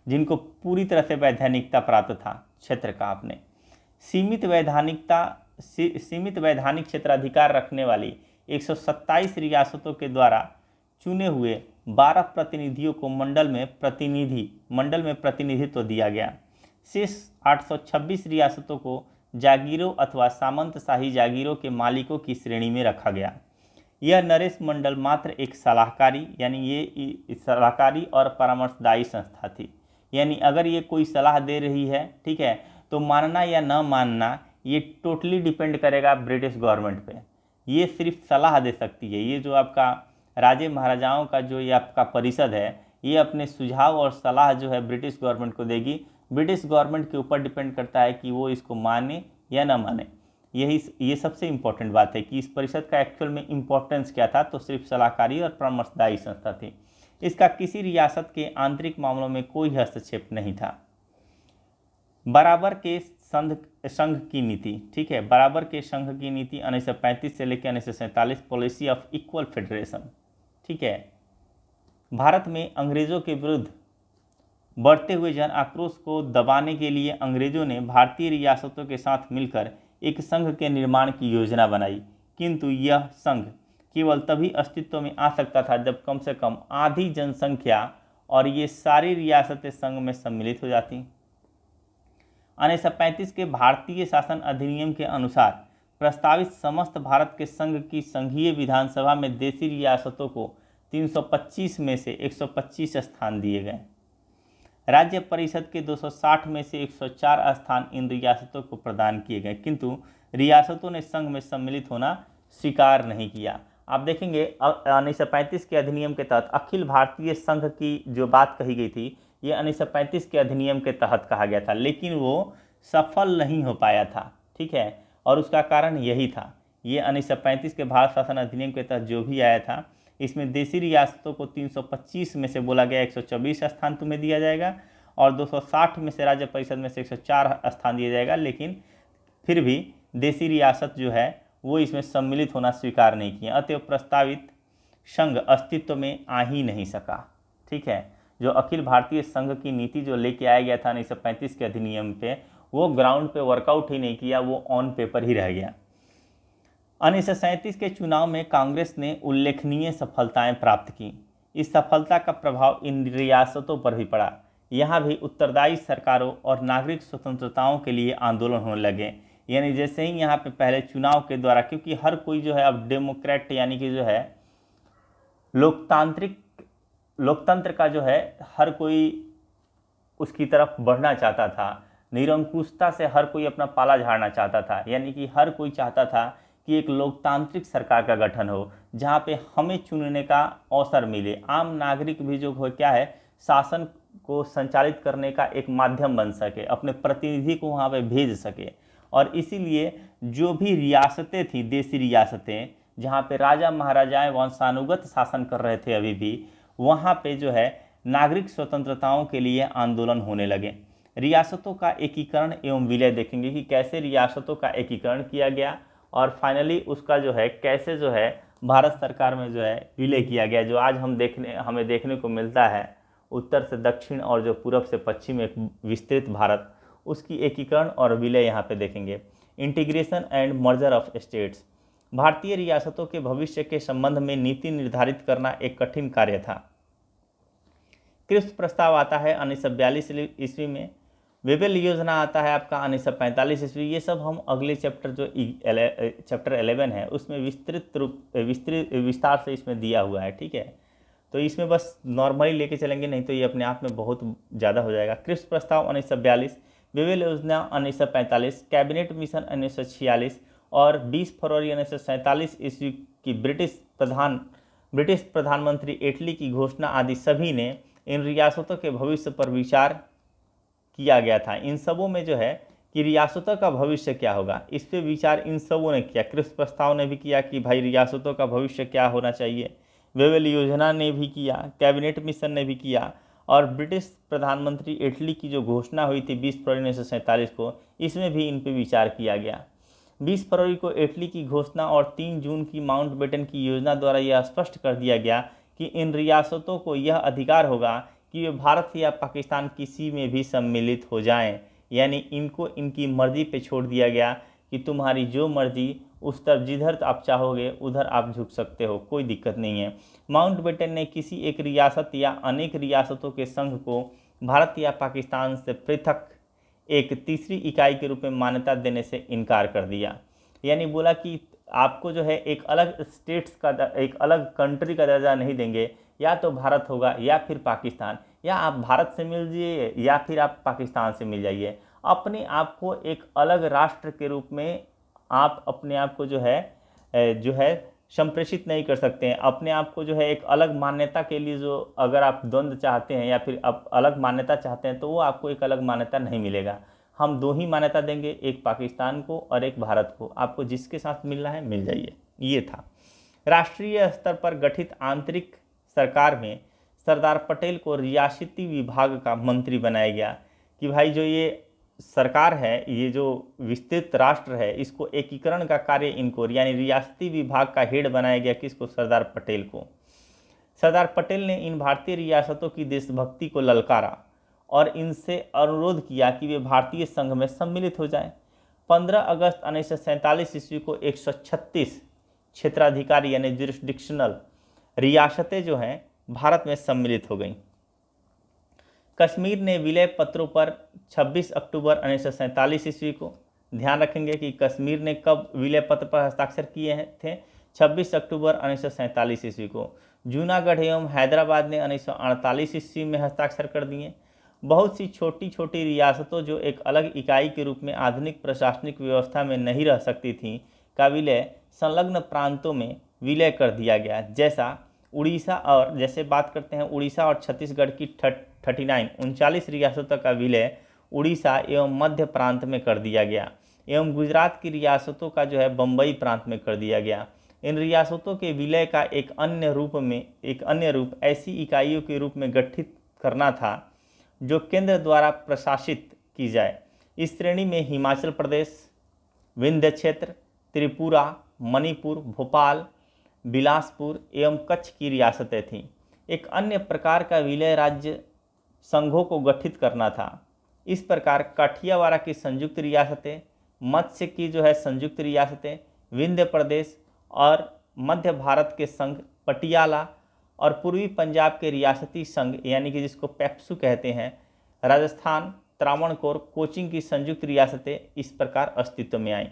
जिनको पूरी तरह से वैधानिकता प्राप्त था क्षेत्र का। आपने सीमित वैधानिक क्षेत्राधिकार रखने वाली 127 रियासतों के द्वारा चुने हुए 12 प्रतिनिधियों को मंडल में प्रतिनिधित्व दिया गया। शेष 826 रियासतों को जागीरों अथवा सामंतशाही जागीरों के मालिकों की श्रेणी में रखा गया। यह नरेश मंडल मात्र एक सलाहकारी, यानी ये सलाहकारी और परामर्शदायी संस्था थी। यानी अगर ये कोई सलाह दे रही है, ठीक है, तो मानना या न मानना ये टोटली डिपेंड करेगा ब्रिटिश गवर्नमेंट पे। ये सिर्फ सलाह दे सकती है। ये जो आपका राजे महाराजाओं का जो ये आपका परिषद है, ये अपने सुझाव और सलाह जो है ब्रिटिश गवर्नमेंट को देगी। ब्रिटिश गवर्नमेंट के ऊपर डिपेंड करता है कि वो इसको माने या ना माने। ये सबसे इम्पोर्टेंट बात है कि इस परिषद का एक्चुअल में इम्पोर्टेंस क्या था, तो सिर्फ सलाहकारी और परामर्शदायी संस्था थी। इसका किसी रियासत के आंतरिक मामलों में कोई हस्तक्षेप नहीं था। बराबर के संघ की नीति, ठीक है, बराबर के संघ की नीति 1935 से लेकर 1947, पॉलिसी ऑफ इक्वल फेडरेशन, ठीक है। भारत में अंग्रेजों के विरुद्ध बढ़ते हुए जन आक्रोश को दबाने के लिए अंग्रेजों ने भारतीय रियासतों के साथ मिलकर एक संघ के निर्माण की योजना बनाई, किंतु यह संघ केवल तभी अस्तित्व में आ सकता था जब कम से कम आधी जनसंख्या और ये सारी रियासतें संघ में सम्मिलित हो जाती। 1935 के भारतीय शासन अधिनियम के अनुसार प्रस्तावित समस्त भारत के संघ की संघीय विधानसभा में देशी रियासतों को 325 में से 125 स्थान दिए गए। राज्य परिषद के 260 में से 104 स्थान इन रियासतों को प्रदान किए गए, किंतु रियासतों ने संघ में सम्मिलित होना स्वीकार नहीं किया। आप देखेंगे 1935 के अधिनियम के तहत अखिल भारतीय संघ की जो बात कही गई थी, ये 1935 के अधिनियम के तहत कहा गया था, लेकिन वो सफल नहीं हो पाया था, ठीक है। और उसका कारण यही था, ये 1935 के भारत शासन अधिनियम के तहत जो भी आया था, इसमें देशी रियासतों को 325 में से बोला गया 124 स्थान तुम्हें दिया जाएगा और 260 में से राज्य परिषद में से 104 स्थान दिया जाएगा, लेकिन फिर भी देशी रियासत जो है वो इसमें सम्मिलित होना स्वीकार नहीं किया। अतएव प्रस्तावित संघ अस्तित्व में आ ही नहीं सका, ठीक है। जो अखिल भारतीय संघ की नीति जो लेके आया गया था 1935 के अधिनियम पे, वो ग्राउंड पे वर्कआउट ही नहीं किया, वो ऑन पेपर ही रह गया। 1937 के चुनाव में कांग्रेस ने उल्लेखनीय सफलताएं प्राप्त की। इस सफलता का प्रभाव इन रियासतों पर भी पड़ा। यहाँ भी उत्तरदायी सरकारों और नागरिक स्वतंत्रताओं के लिए आंदोलन होने लगे। यानी जैसे ही यहाँ पे पहले चुनाव के द्वारा, क्योंकि हर कोई जो है अब डेमोक्रेट यानी कि जो है लोकतंत्र का जो है हर कोई उसकी तरफ बढ़ना चाहता था। निरंकुशता से हर कोई अपना पाला झाड़ना चाहता था, यानी कि हर कोई चाहता था कि एक लोकतांत्रिक सरकार का गठन हो जहाँ पे हमें चुनने का अवसर मिले। आम नागरिक भी जो हो क्या है, शासन को संचालित करने का एक माध्यम बन सके, अपने प्रतिनिधि को वहाँ पे भेज सके। और इसीलिए जो भी रियासतें थी, देसी रियासतें, जहाँ पे राजा महाराजाएं वंशानुगत शासन कर रहे थे अभी भी, वहाँ पे जो है नागरिक स्वतंत्रताओं के लिए आंदोलन होने लगे। रियासतों का एकीकरण एवं विलय देखेंगे कि कैसे रियासतों का एकीकरण किया गया और फाइनली उसका जो है कैसे जो है भारत सरकार में जो है विलय किया गया, जो आज हमें देखने को मिलता है उत्तर से दक्षिण और जो पूरब से पश्चिम एक विस्तृत भारत, उसकी एकीकरण और विलय यहाँ पे देखेंगे। Integration and merger of states, भारतीय रियासतों के भविष्य के संबंध में नीति निर्धारित करना एक कठिन कार्य था। क्रिप्स प्रस्ताव आता है 1942 ईस्वी में, वेबल योजना आता है आपका 1945 ईस्वी। ये सब हम अगले चैप्टर जो चैप्टर 11 है उसमें विस्तार से इसमें दिया हुआ है, ठीक है। तो इसमें बस नॉर्मली लेके चलेंगे, नहीं तो ये अपने आप में बहुत ज़्यादा हो जाएगा। क्रिप्स प्रस्ताव 1942, वेबल योजना 1945, कैबिनेट मिशन 1946 और 20 फरवरी 1947 ईस्वी की ब्रिटिश प्रधानमंत्री इटली की घोषणा आदि सभी ने इन रियासतों के भविष्य पर विचार किया गया था। इन सबों में जो है कि रियासतों का भविष्य क्या होगा, इस पे विचार इन सबों ने किया। क्रिप्स प्रस्ताव ने भी किया कि भाई रियासतों का भविष्य क्या होना चाहिए, वेबल योजना ने भी किया, कैबिनेट मिशन ने भी किया और ब्रिटिश प्रधानमंत्री इटली की जो घोषणा हुई थी 20 फरवरी 1947 को, इसमें भी इन पे विचार किया गया। 20 फरवरी को इटली की घोषणा और 3 जून की माउंटबेटन की योजना द्वारा यह स्पष्ट कर दिया गया कि इन रियासतों को यह अधिकार होगा कि वे भारत या पाकिस्तान किसी में भी सम्मिलित हो जाएं, यानी इनको इनकी मर्जी पे छोड़ दिया गया कि तुम्हारी जो मर्जी, उस तरफ जिधर आप चाहोगे उधर आप झुक सकते हो, कोई दिक्कत नहीं है। माउंटबेटन ने किसी एक रियासत या अनेक रियासतों के संघ को भारत या पाकिस्तान से पृथक एक तीसरी इकाई के रूप में मान्यता देने से इनकार कर दिया। यानी बोला कि आपको जो है एक अलग स्टेट्स का, एक अलग कंट्री का दर्जा नहीं देंगे, या तो भारत होगा या फिर पाकिस्तान, या आप भारत से मिल जाइए या फिर आप पाकिस्तान से मिल जाइए। अपने आप को एक अलग राष्ट्र के रूप में आप अपने आप को जो है संप्रेषित नहीं कर सकते हैं। अपने आप को जो है एक अलग मान्यता के लिए, जो अगर आप द्वंद्व चाहते हैं या फिर आप अलग मान्यता चाहते हैं, तो वो आपको एक अलग मान्यता नहीं मिलेगा। हम 2 ही मान्यता देंगे, एक पाकिस्तान को और एक भारत को। आपको जिसके साथ मिलना है मिल जाइए, ये था। राष्ट्रीय स्तर पर गठित आंतरिक सरकार में सरदार पटेल को रियासती विभाग का मंत्री बनाया गया कि भाई जो ये सरकार है, ये जो विस्तृत राष्ट्र है, इसको एकीकरण का कार्य इनको, यानी रियासती विभाग का हेड बनाया गया किसको, सरदार पटेल को। सरदार पटेल ने इन भारतीय रियासतों की देशभक्ति को ललकारा और इनसे अनुरोध किया कि वे भारतीय संघ में सम्मिलित हो जाएं। 15 अगस्त 1947 ईस्वी को 136 क्षेत्राधिकारी यानी जुरिस्डिक्शनल रियासतें जो हैं भारत में सम्मिलित हो गईं। कश्मीर ने विलय पत्रों पर 26 अक्टूबर 1947 ईस्वी को, ध्यान रखेंगे कि कश्मीर ने कब विलय पत्र पर हस्ताक्षर किए थे, 26 अक्टूबर 1947 ईस्वी को। जूनागढ़ एवं हैदराबाद ने 1948 ईस्वी में हस्ताक्षर कर दिए। बहुत सी छोटी छोटी रियासतों जो एक अलग इकाई के रूप में आधुनिक प्रशासनिक व्यवस्था में नहीं रह सकती थीं का विलय संलग्न प्रांतों में विलय कर दिया गया, जैसा उड़ीसा, और जैसे बात करते हैं उड़ीसा और छत्तीसगढ़ की 39 रियासतों का विलय उड़ीसा एवं मध्य प्रांत में कर दिया गया, एवं गुजरात की रियासतों का जो है बम्बई प्रांत में कर दिया गया। इन रियासतों के विलय का एक अन्य रूप ऐसी इकाइयों के रूप में गठित करना था जो केंद्र द्वारा प्रशासित की जाए। इस श्रेणी में हिमाचल प्रदेश, विंध्य क्षेत्र, त्रिपुरा, मणिपुर, भोपाल, बिलासपुर एवं कच्छ की रियासतें थीं। एक अन्य प्रकार का विलय राज्य संघों को गठित करना था। इस प्रकार काठियावाड़ की संयुक्त रियासतें, मत्स्य की जो है संयुक्त रियासतें, विंध्य प्रदेश और मध्य भारत के संघ पटियाला और पूर्वी पंजाब के रियासती संघ यानी कि जिसको पेप्सू कहते हैं, राजस्थान, त्रावणकोर, कोचिंग की संयुक्त रियासतें इस प्रकार अस्तित्व में आईं।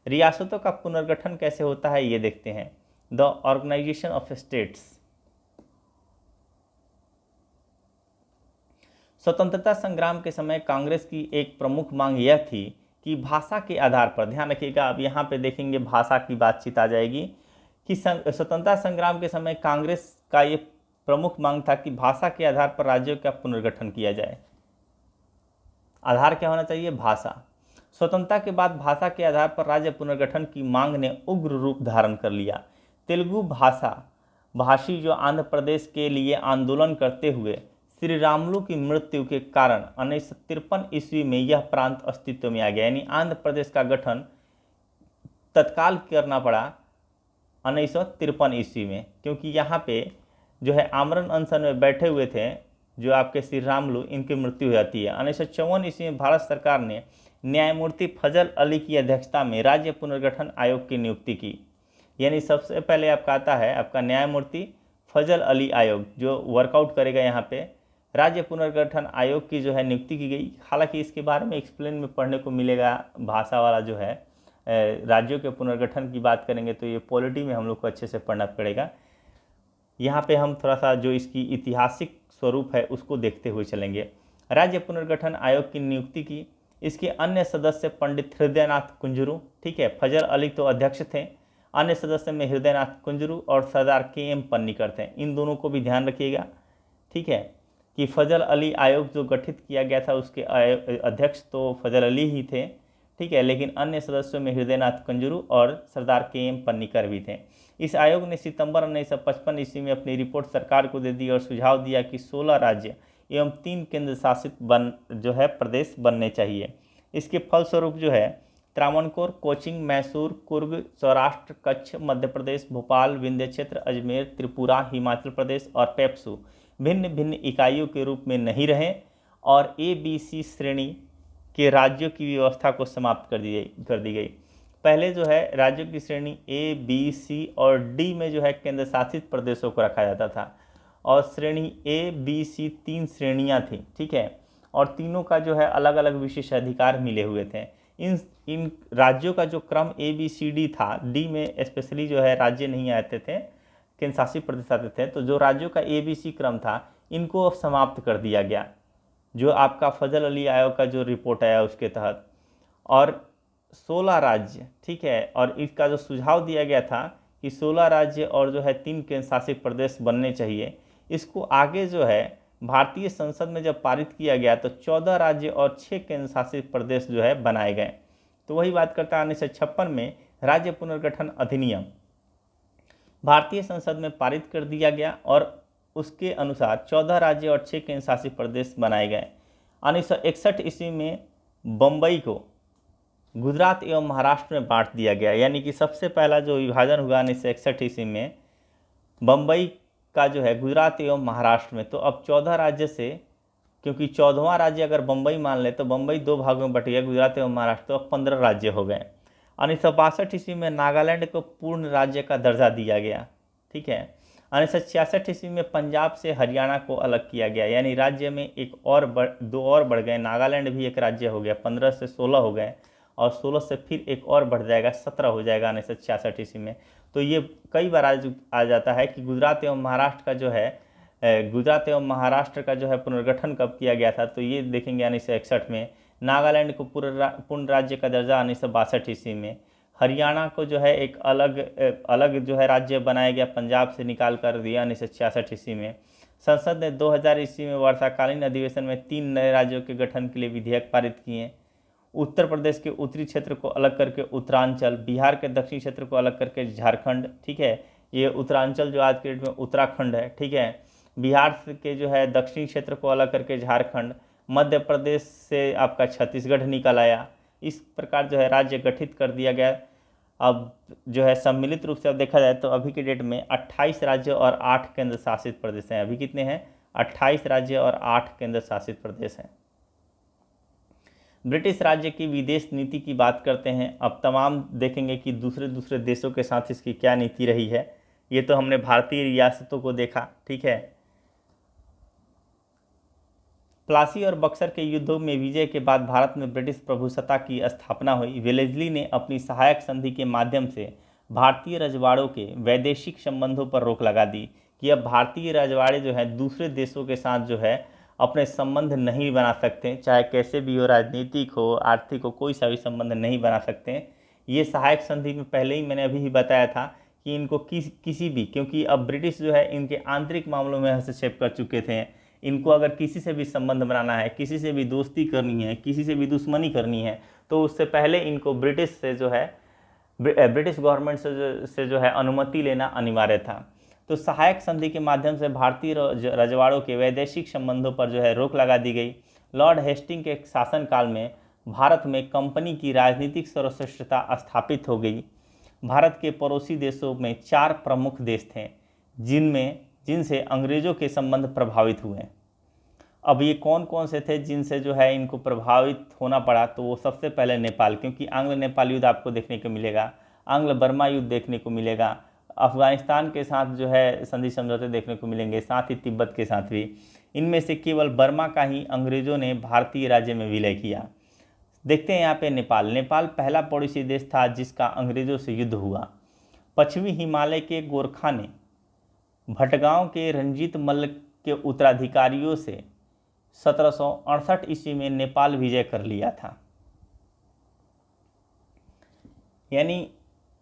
रियासतों का पुनर्गठन कैसे होता है ये देखते हैं। The organisation of states. स्वतंत्रता संग्राम के समय कांग्रेस की एक प्रमुख मांग यह थी कि भाषा के आधार पर, ध्यान रखिएगा, अब यहाँ पे देखेंगे भाषा की बातचीत आ जाएगी, कि स्वतंत्रता संग्राम के समय कांग्रेस का ये प्रमुख मांग था कि भाषा के आधार पर राज्यों का पुनर्गठन किया जाए। आधार क्या होना चाहिए? भाषा। स्वतंत्रता के बाद भाषा के आधार पर राज्य पुनर्गठन की मांग ने उग्र रूप धारण कर लिया। तेलुगु भाषी जो आंध्र प्रदेश के लिए आंदोलन करते हुए श्री रामुलु की मृत्यु के कारण 1953 ईस्वी में यह प्रांत अस्तित्व में आ गया। यानी आंध्र प्रदेश का गठन तत्काल करना पड़ा 1953 ईस्वी में, क्योंकि यहाँ पे जो है आमरण अनशन में बैठे हुए थे जो आपके श्री रामुलु, इनकी मृत्यु हो जाती है। 1954 ईस्वी में भारत सरकार ने न्यायमूर्ति फजल अली की अध्यक्षता में राज्य पुनर्गठन आयोग की नियुक्ति की। यानी सबसे पहले आपका आता है आपका न्यायमूर्ति फजल अली आयोग जो वर्कआउट करेगा। यहाँ पे राज्य पुनर्गठन आयोग की जो है नियुक्ति की गई। हालांकि इसके बारे में एक्सप्लेन में पढ़ने को मिलेगा, भाषा वाला जो है राज्यों के पुनर्गठन की बात करेंगे तो ये पॉलिटी में हम लोग को अच्छे से पढ़ना पड़ेगा। यहाँ पे हम थोड़ा सा जो इसकी ऐतिहासिक स्वरूप है उसको देखते हुए चलेंगे। राज्य पुनर्गठन आयोग की नियुक्ति की। इसके अन्य सदस्य पंडित हृदयनाथ कुंजरू, ठीक है, फजल अली तो अध्यक्ष थे, अन्य सदस्य में हृदयनाथ कुंजरू और सरदार के.एम. पन्नीकर थे। इन दोनों को भी ध्यान रखिएगा, ठीक है, कि फजल अली आयोग जो गठित किया गया था उसके अध्यक्ष तो फजल अली ही थे, ठीक है, लेकिन अन्य सदस्यों में हृदयनाथ कुंजरू और सरदार के.एम. पन्नीकर भी थे। इस आयोग ने सितंबर 1955 ईस्वी में अपनी रिपोर्ट सरकार को दे दी और सुझाव दिया कि 16 राज्य एवं 3 केंद्र शासित प्रदेश बनने चाहिए। इसके फलस्वरूप जो है त्रावणकोर, कोचिंग, मैसूर, कुर्ग, सौराष्ट्र, कच्छ, मध्य प्रदेश, भोपाल, विंध्य क्षेत्र, अजमेर, त्रिपुरा, हिमाचल प्रदेश और पेप्सू भिन्न भिन्न इकाइयों के रूप में नहीं रहे और ABC श्रेणी के राज्यों की व्यवस्था को समाप्त कर दी गई। पहले जो है राज्यों की श्रेणी A, B, C और D में जो है केंद्र शासित प्रदेशों को रखा जाता था और श्रेणी A, B, C 3 श्रेणियां थी, ठीक है, और तीनों का जो है अलग अलग विशेषाधिकार मिले हुए थे। इन राज्यों का जो क्रम ABCD था, D में स्पेशली जो है राज्य नहीं आते थे, केंद्र शासित प्रदेश आते थे, तो जो राज्यों का ABC क्रम था इनको समाप्त कर दिया गया जो आपका फजल अली आयोग का जो रिपोर्ट आया उसके तहत। और 16 राज्य, ठीक है, और इसका जो सुझाव दिया गया था कि 16 राज्य और जो है 3 केंद्र शासित प्रदेश बनने चाहिए, इसको आगे जो है भारतीय संसद में जब पारित किया गया तो 14 राज्य और 6 केंद्र शासित प्रदेश जो है बनाए गए। तो वही बात करता है 1956 में राज्य पुनर्गठन अधिनियम भारतीय संसद में पारित कर दिया गया और उसके अनुसार 14 राज्य और 6 केंद्र शासित प्रदेश बनाए गए। 1961 ईस्वी में बम्बई को गुजरात एवं महाराष्ट्र में बांट दिया गया। यानी कि सबसे पहला जो विभाजन हुआ 1961 ईस्वी में बम्बई का जो है गुजरात एवं महाराष्ट्र में। तो अब 14 राज्य से, क्योंकि 14वां राज्य अगर बम्बई मान ले तो बम्बई 2 भागों में बट गया, गुजरात एवं महाराष्ट्र, तो अब 15 राज्य हो गए। 1962 ईस्वी में नागालैंड को पूर्ण राज्य का दर्जा दिया गया, ठीक है। 1966 ईस्वी में पंजाब से हरियाणा को अलग किया गया, यानी राज्य में दो और बढ़ गए। नागालैंड भी एक राज्य हो गया, 15 से 16 हो गए और 16 से फिर एक और बढ़ जाएगा, 17 हो जाएगा 1966 ईस्वी में। तो ये कई बार आ जाता है कि गुजरात एवं महाराष्ट्र का जो है पुनर्गठन कब किया गया था, तो ये देखेंगे 1961 में। नागालैंड को पूर्ण राज्य का दर्जा 1962 ईस्वी में। हरियाणा को जो है एक अलग जो है राज्य बनाया गया, पंजाब से निकाल कर दिया 1966 ईस्वी में। संसद ने 2000 ईस्वी में वर्षाकालीन अधिवेशन में 3 नए राज्यों के गठन के लिए विधेयक पारित किए। उत्तर प्रदेश के उत्तरी क्षेत्र को अलग करके उत्तरांचल, बिहार के दक्षिणी क्षेत्र को अलग करके झारखंड, ठीक है, ये उत्तरांचल जो आज के डेट में उत्तराखंड है, ठीक है, बिहार के जो है दक्षिणी क्षेत्र को अलग करके झारखंड, मध्य प्रदेश से आपका छत्तीसगढ़ निकल आया। इस प्रकार जो है राज्य गठित कर दिया गया। अब जो है सम्मिलित रूप से अब देखा जाए तो अभी के डेट में 28 राज्य और 8 केंद्र शासित प्रदेश हैं। अभी कितने हैं? 28 राज्य और 8 केंद्र शासित प्रदेश हैं। ब्रिटिश राज्य की विदेश नीति की बात करते हैं। अब तमाम देखेंगे कि दूसरे देशों के साथ इसकी क्या नीति रही है। ये तो हमने भारतीय रियासतों को देखा, ठीक है। प्लासी और बक्सर के युद्धों में विजय के बाद भारत में ब्रिटिश प्रभुसत्ता की स्थापना हुई। वेलेस्ली ने अपनी सहायक संधि के माध्यम से भारतीय रजवाड़ों के वैदेशिक संबंधों पर रोक लगा दी कि अब भारतीय रजवाड़े जो है दूसरे देशों के साथ जो है अपने संबंध नहीं बना सकते, चाहे कैसे भी हो, राजनीतिक हो, आर्थिक हो, कोई सा भी संबंध नहीं बना सकते। ये सहायक संधि में पहले ही मैंने अभी ही बताया था कि इनको किसी भी, क्योंकि अब ब्रिटिश जो है इनके आंतरिक मामलों में हस्तक्षेप कर चुके थे, इनको अगर किसी से भी संबंध बनाना है, किसी से भी दोस्ती करनी है, किसी से भी दुश्मनी करनी है, तो उससे पहले इनको ब्रिटिश से जो है ब्रिटिश गवर्नमेंट से जो है अनुमति लेना अनिवार्य था। तो सहायक संधि के माध्यम से भारतीय रजवाड़ों के वैदेशिक संबंधों पर जो है रोक लगा दी गई। लॉर्ड हेस्टिंग के शासनकाल में भारत में कंपनी की राजनीतिक सर्वश्रेष्ठता स्थापित हो गई। भारत के पड़ोसी देशों में 4 प्रमुख देश थे जिनसे अंग्रेज़ों के संबंध प्रभावित हुए। अब ये कौन कौन से थे जिनसे जो है इनको प्रभावित होना पड़ा, तो वो सबसे पहले नेपाल, क्योंकि आंग्ल नेपाल युद्ध आपको देखने को मिलेगा, आंग्ल बर्मा युद्ध देखने को मिलेगा, अफगानिस्तान के साथ जो है संधि समझौते देखने को मिलेंगे, साथ ही तिब्बत के साथ भी। इनमें से केवल बर्मा का ही अंग्रेज़ों ने भारतीय राज्य में विलय किया। देखते हैं यहाँ पे नेपाल। नेपाल पहला पड़ोसी देश था जिसका अंग्रेज़ों से युद्ध हुआ। पश्चिमी हिमालय के गोरखा ने भटगांव के रंजीत मल्ल के उत्तराधिकारियों से 1768 ईस्वी में नेपाल विजय कर लिया था। यानी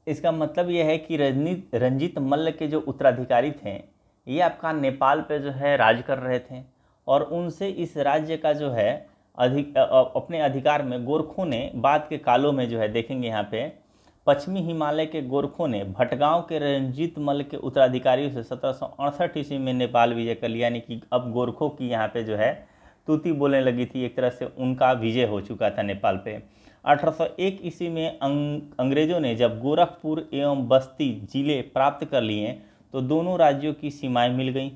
इसका मतलब यह है कि रंजीत मल्ल के जो उत्तराधिकारी थे ये आपका नेपाल पे जो है राज कर रहे थे, और उनसे इस राज्य का जो है अपने अधिकार में गोरखों ने बाद के कालों में जो है देखेंगे यहाँ पे पश्चिमी हिमालय के गोरखों ने भटगांव के रंजीत मल्ल के उत्तराधिकारियों से 1768 ईस्वी में नेपाल विजय कर लिया। यानी कि अब गोरखों की यहाँ पे जो है तूती बोलने लगी थी, एक तरह से उनका विजय हो चुका था नेपाल पे। 1801 ईस्वी में अंग्रेज़ों ने जब गोरखपुर एवं बस्ती जिले प्राप्त कर लिए तो दोनों राज्यों की सीमाएं मिल गईं।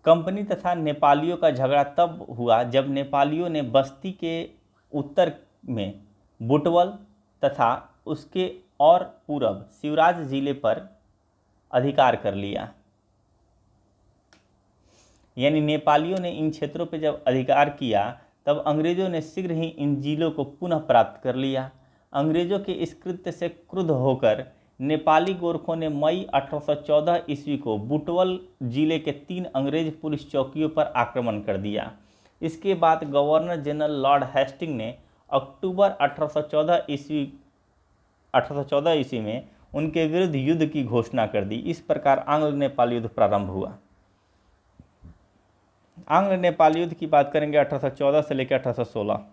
कंपनी तथा नेपालियों का झगड़ा तब हुआ जब नेपालियों ने बस्ती के उत्तर में बुटवल तथा उसके और पूरब शिवराज जिले पर अधिकार कर लिया। यानी नेपालियों ने इन क्षेत्रों पर जब अधिकार किया तब अंग्रेज़ों ने शीघ्र ही इन जिलों को पुनः प्राप्त कर लिया। अंग्रेज़ों के इस कृत्य से क्रुद्ध होकर नेपाली गोरखों ने मई 1814 ईस्वी को बुटवल जिले के 3 अंग्रेज पुलिस चौकियों पर आक्रमण कर दिया। इसके बाद गवर्नर जनरल लॉर्ड हेस्टिंग ने अक्टूबर 1814 ईस्वी में उनके विरुद्ध युद्ध की घोषणा कर दी। इस प्रकार आंग्ल नेपाल युद्ध प्रारंभ हुआ। आंग्ल नेपाल युद्ध की बात करेंगे 1814 से लेकर 1816।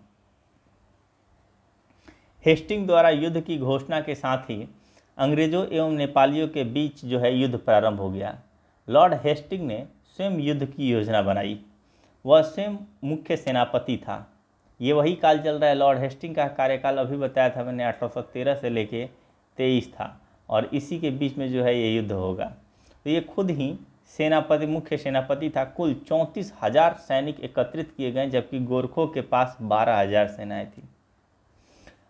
हेस्टिंग द्वारा युद्ध की घोषणा के साथ ही अंग्रेजों एवं नेपालियों के बीच जो है युद्ध प्रारंभ हो गया। लॉर्ड हेस्टिंग ने स्वयं युद्ध की योजना बनाई, वह स्वयं मुख्य सेनापति था। ये वही काल चल रहा है, लॉर्ड हेस्टिंग का कार्यकाल अभी बताया था मैंने 1813 से लेके 23 था, और इसी के बीच में जो है ये युद्ध होगा। तो ये खुद ही सेनापति, मुख्य सेनापति था। कुल 34,000 सैनिक एकत्रित किए गए, जबकि गोरखों के पास 12,000 सेनाएं थी।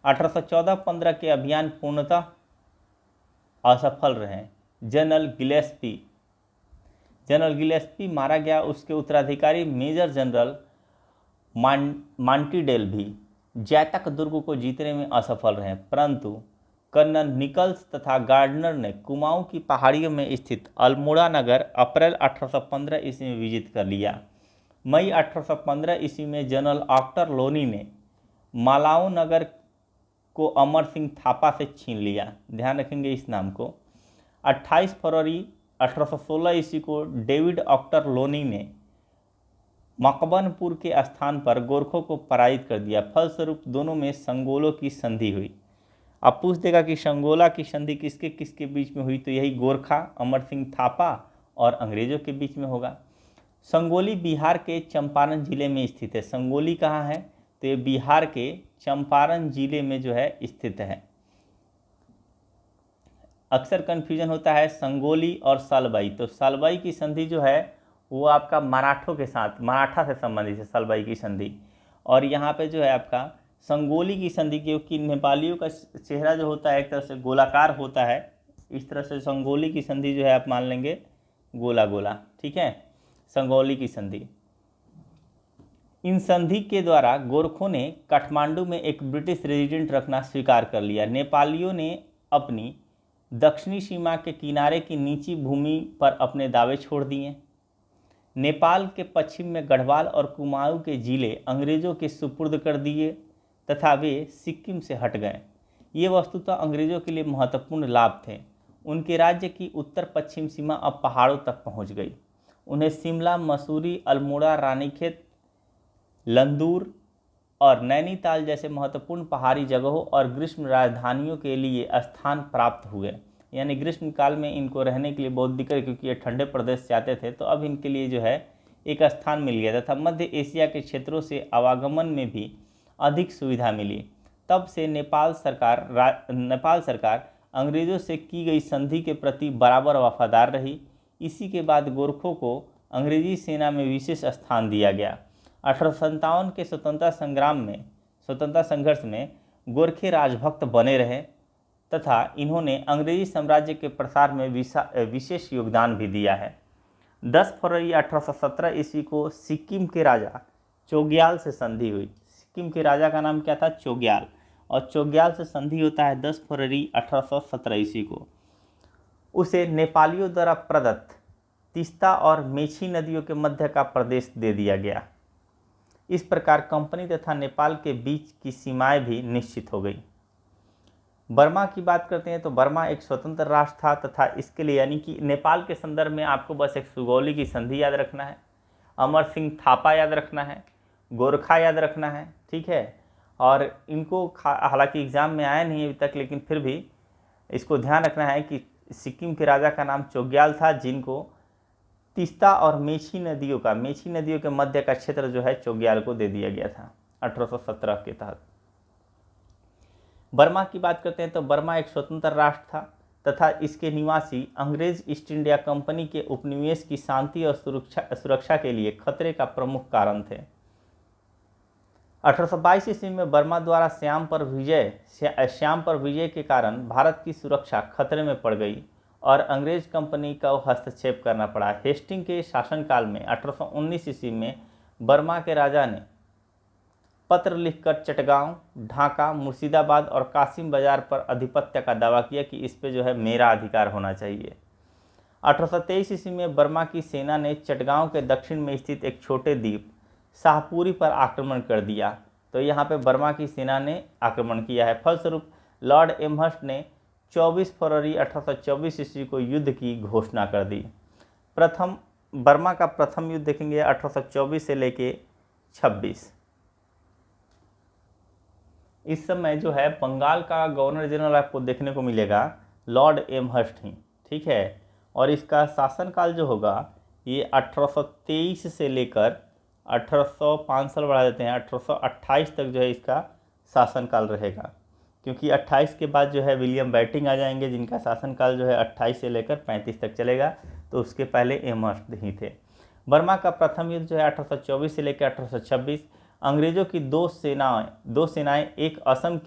1814-15 के अभियान पूर्णतः असफल रहे। जनरल गिलेस्पी मारा गया। उसके उत्तराधिकारी मेजर जनरल मांटीडेल भी जैतक दुर्ग को जीतने में असफल रहे, परंतु कर्नल निकल्स तथा गार्डनर ने कुमाऊं की पहाड़ियों में स्थित अल्मोड़ा नगर अप्रैल 1815 ईस्वी में विजित कर लिया। मई 1815 ईस्वी में जनरल ऑक्टर लोनी ने मालाओं नगर को अमर सिंह थापा से छीन लिया। ध्यान रखेंगे इस नाम को। 28 फरवरी 1816 ईस्वी को डेविड ऑक्टर लोनी ने मकबनपुर के स्थान पर गोरखों को पराजित कर दिया। फलस्वरूप दोनों में संगोलों की संधि हुई। अब पूछ देगा कि संगोला की संधि किसके किसके बीच में हुई, तो यही गोरखा, अमर सिंह थापा और अंग्रेजों के बीच में होगा। संगोली बिहार के चंपारण जिले में स्थित है। संगोली कहाँ है, तो ये बिहार के चंपारण जिले में जो है स्थित है। अक्सर कन्फ्यूजन होता है संगोली और सालबाई। तो सालबाई की संधि जो है वो आपका मराठों के साथ, मराठा से संबंधित है सालबाई की संधि। और यहाँ पे जो है आपका संगोली की संधि, क्योंकि नेपालियों का चेहरा जो होता है एक तरह से गोलाकार होता है, इस तरह से संगोली की संधि जो है आप मान लेंगे गोला गोला। ठीक है, संगोली की संधि। इन संधि के द्वारा गोरखों ने काठमांडू में एक ब्रिटिश रेजिडेंट रखना स्वीकार कर लिया। नेपालियों ने अपनी दक्षिणी सीमा के किनारे की नीची भूमि पर अपने दावे छोड़ दिए। नेपाल के पश्चिम में गढ़वाल और कुमाऊं के जिले अंग्रेजों के सुपुर्द कर दिए तथा वे सिक्किम से हट गए। ये वस्तुतः अंग्रेजों के लिए महत्वपूर्ण लाभ थे। उनके राज्य की उत्तर पश्चिम सीमा अब पहाड़ों तक पहुंच गई। उन्हें शिमला, मसूरी, अल्मोड़ा, रानीखेत, लंदूर और नैनीताल जैसे महत्वपूर्ण पहाड़ी जगहों और ग्रीष्म राजधानियों के लिए स्थान प्राप्त हुए। यानी ग्रीष्म काल में इनको रहने के लिए बहुत दिक्कत, क्योंकि ये ठंडे प्रदेश से आते थे, तो अब इनके लिए जो है एक स्थान मिल गया तथा मध्य एशिया के क्षेत्रों से आवागमन में भी अधिक सुविधा मिली। तब से नेपाल सरकार अंग्रेज़ों से की गई संधि के प्रति बराबर वफादार रही। इसी के बाद गोरखों को अंग्रेजी सेना में विशेष स्थान दिया गया। 1857 के स्वतंत्रता संघर्ष में गोरखे राजभक्त बने रहे तथा इन्होंने अंग्रेजी साम्राज्य के प्रसार में विशेष योगदान भी दिया है। 10 फरवरी 1817 ईस्वी को सिक्किम के राजा चोग्याल से संधि हुई। सिक्किम के राजा का नाम क्या था? चोग्याल। और चोग्याल से संधि होता है 10 फरवरी 1817 ईस्वी को। उसे नेपालियों द्वारा प्रदत्त तीस्ता और मेची नदियों के मध्य का प्रदेश दे दिया गया। इस प्रकार कंपनी तथा नेपाल के बीच की सीमाएं भी निश्चित हो गई। बर्मा की बात करते हैं तो बर्मा एक स्वतंत्र राष्ट्र था तथा इसके लिए यानी कि नेपाल के संदर्भ में आपको बस एक सुगौली की संधि याद रखना है, अमर सिंह थापा याद रखना है, गोरखा याद रखना है, ठीक है। और इनको हालांकि एग्जाम में आया नहीं अभी तक, लेकिन फिर भी इसको ध्यान रखना है कि सिक्किम के राजा का नाम चोग्याल था, जिनको तीस्ता और मेची नदियों के मध्य का क्षेत्र जो है चोग्याल को दे दिया गया था 1817 के तहत। बर्मा की बात करते हैं तो बर्मा एक स्वतंत्र राष्ट्र था तथा इसके निवासी अंग्रेज ईस्ट इंडिया कंपनी के उपनिवेश की शांति और सुरक्षा के लिए खतरे का प्रमुख कारण थे। 1822 ईस्वी में बर्मा द्वारा श्याम पर विजय के कारण भारत की सुरक्षा खतरे में पड़ गई और अंग्रेज कंपनी का हस्तक्षेप करना पड़ा। हेस्टिंग के शासनकाल में 1819 ईस्वी में बर्मा के राजा ने पत्र लिखकर चटगांव, ढाका, मुर्शिदाबाद और कासिम बाजार पर आधिपत्य का दावा किया कि इस पे जो है मेरा अधिकार होना चाहिए। 1823 ईस्वी में बर्मा की सेना ने चटगांव के दक्षिण में स्थित एक छोटे द्वीप शाहपुरी पर आक्रमण कर दिया। तो यहाँ पे बर्मा की सेना ने आक्रमण किया है। फलस्वरूप लॉर्ड एमहर्स्ट ने 24 फरवरी 1824 ईस्वी को युद्ध की घोषणा कर दी। बर्मा का प्रथम युद्ध देखेंगे 1824 से लेके 26। इस समय जो है बंगाल का गवर्नर जनरल आपको देखने को मिलेगा लॉर्ड एमहर्स्ट ही, ठीक है। और इसका शासनकाल जो होगा ये 1823 से लेकर 5 साल बढ़ा देते हैं 1828 तक जो है इसका शासनकाल रहेगा, क्योंकि 28 के बाद जो है विलियम बेंटिंक आ जाएंगे जिनका शासनकाल जो है 28 से लेकर 35 तक चलेगा। तो उसके पहले एमहर्स्ट ही थे। बर्मा का प्रथम युद्ध जो है 1824 से लेकर 1826 अंग्रेज़ों की दो सेनाएं एक असम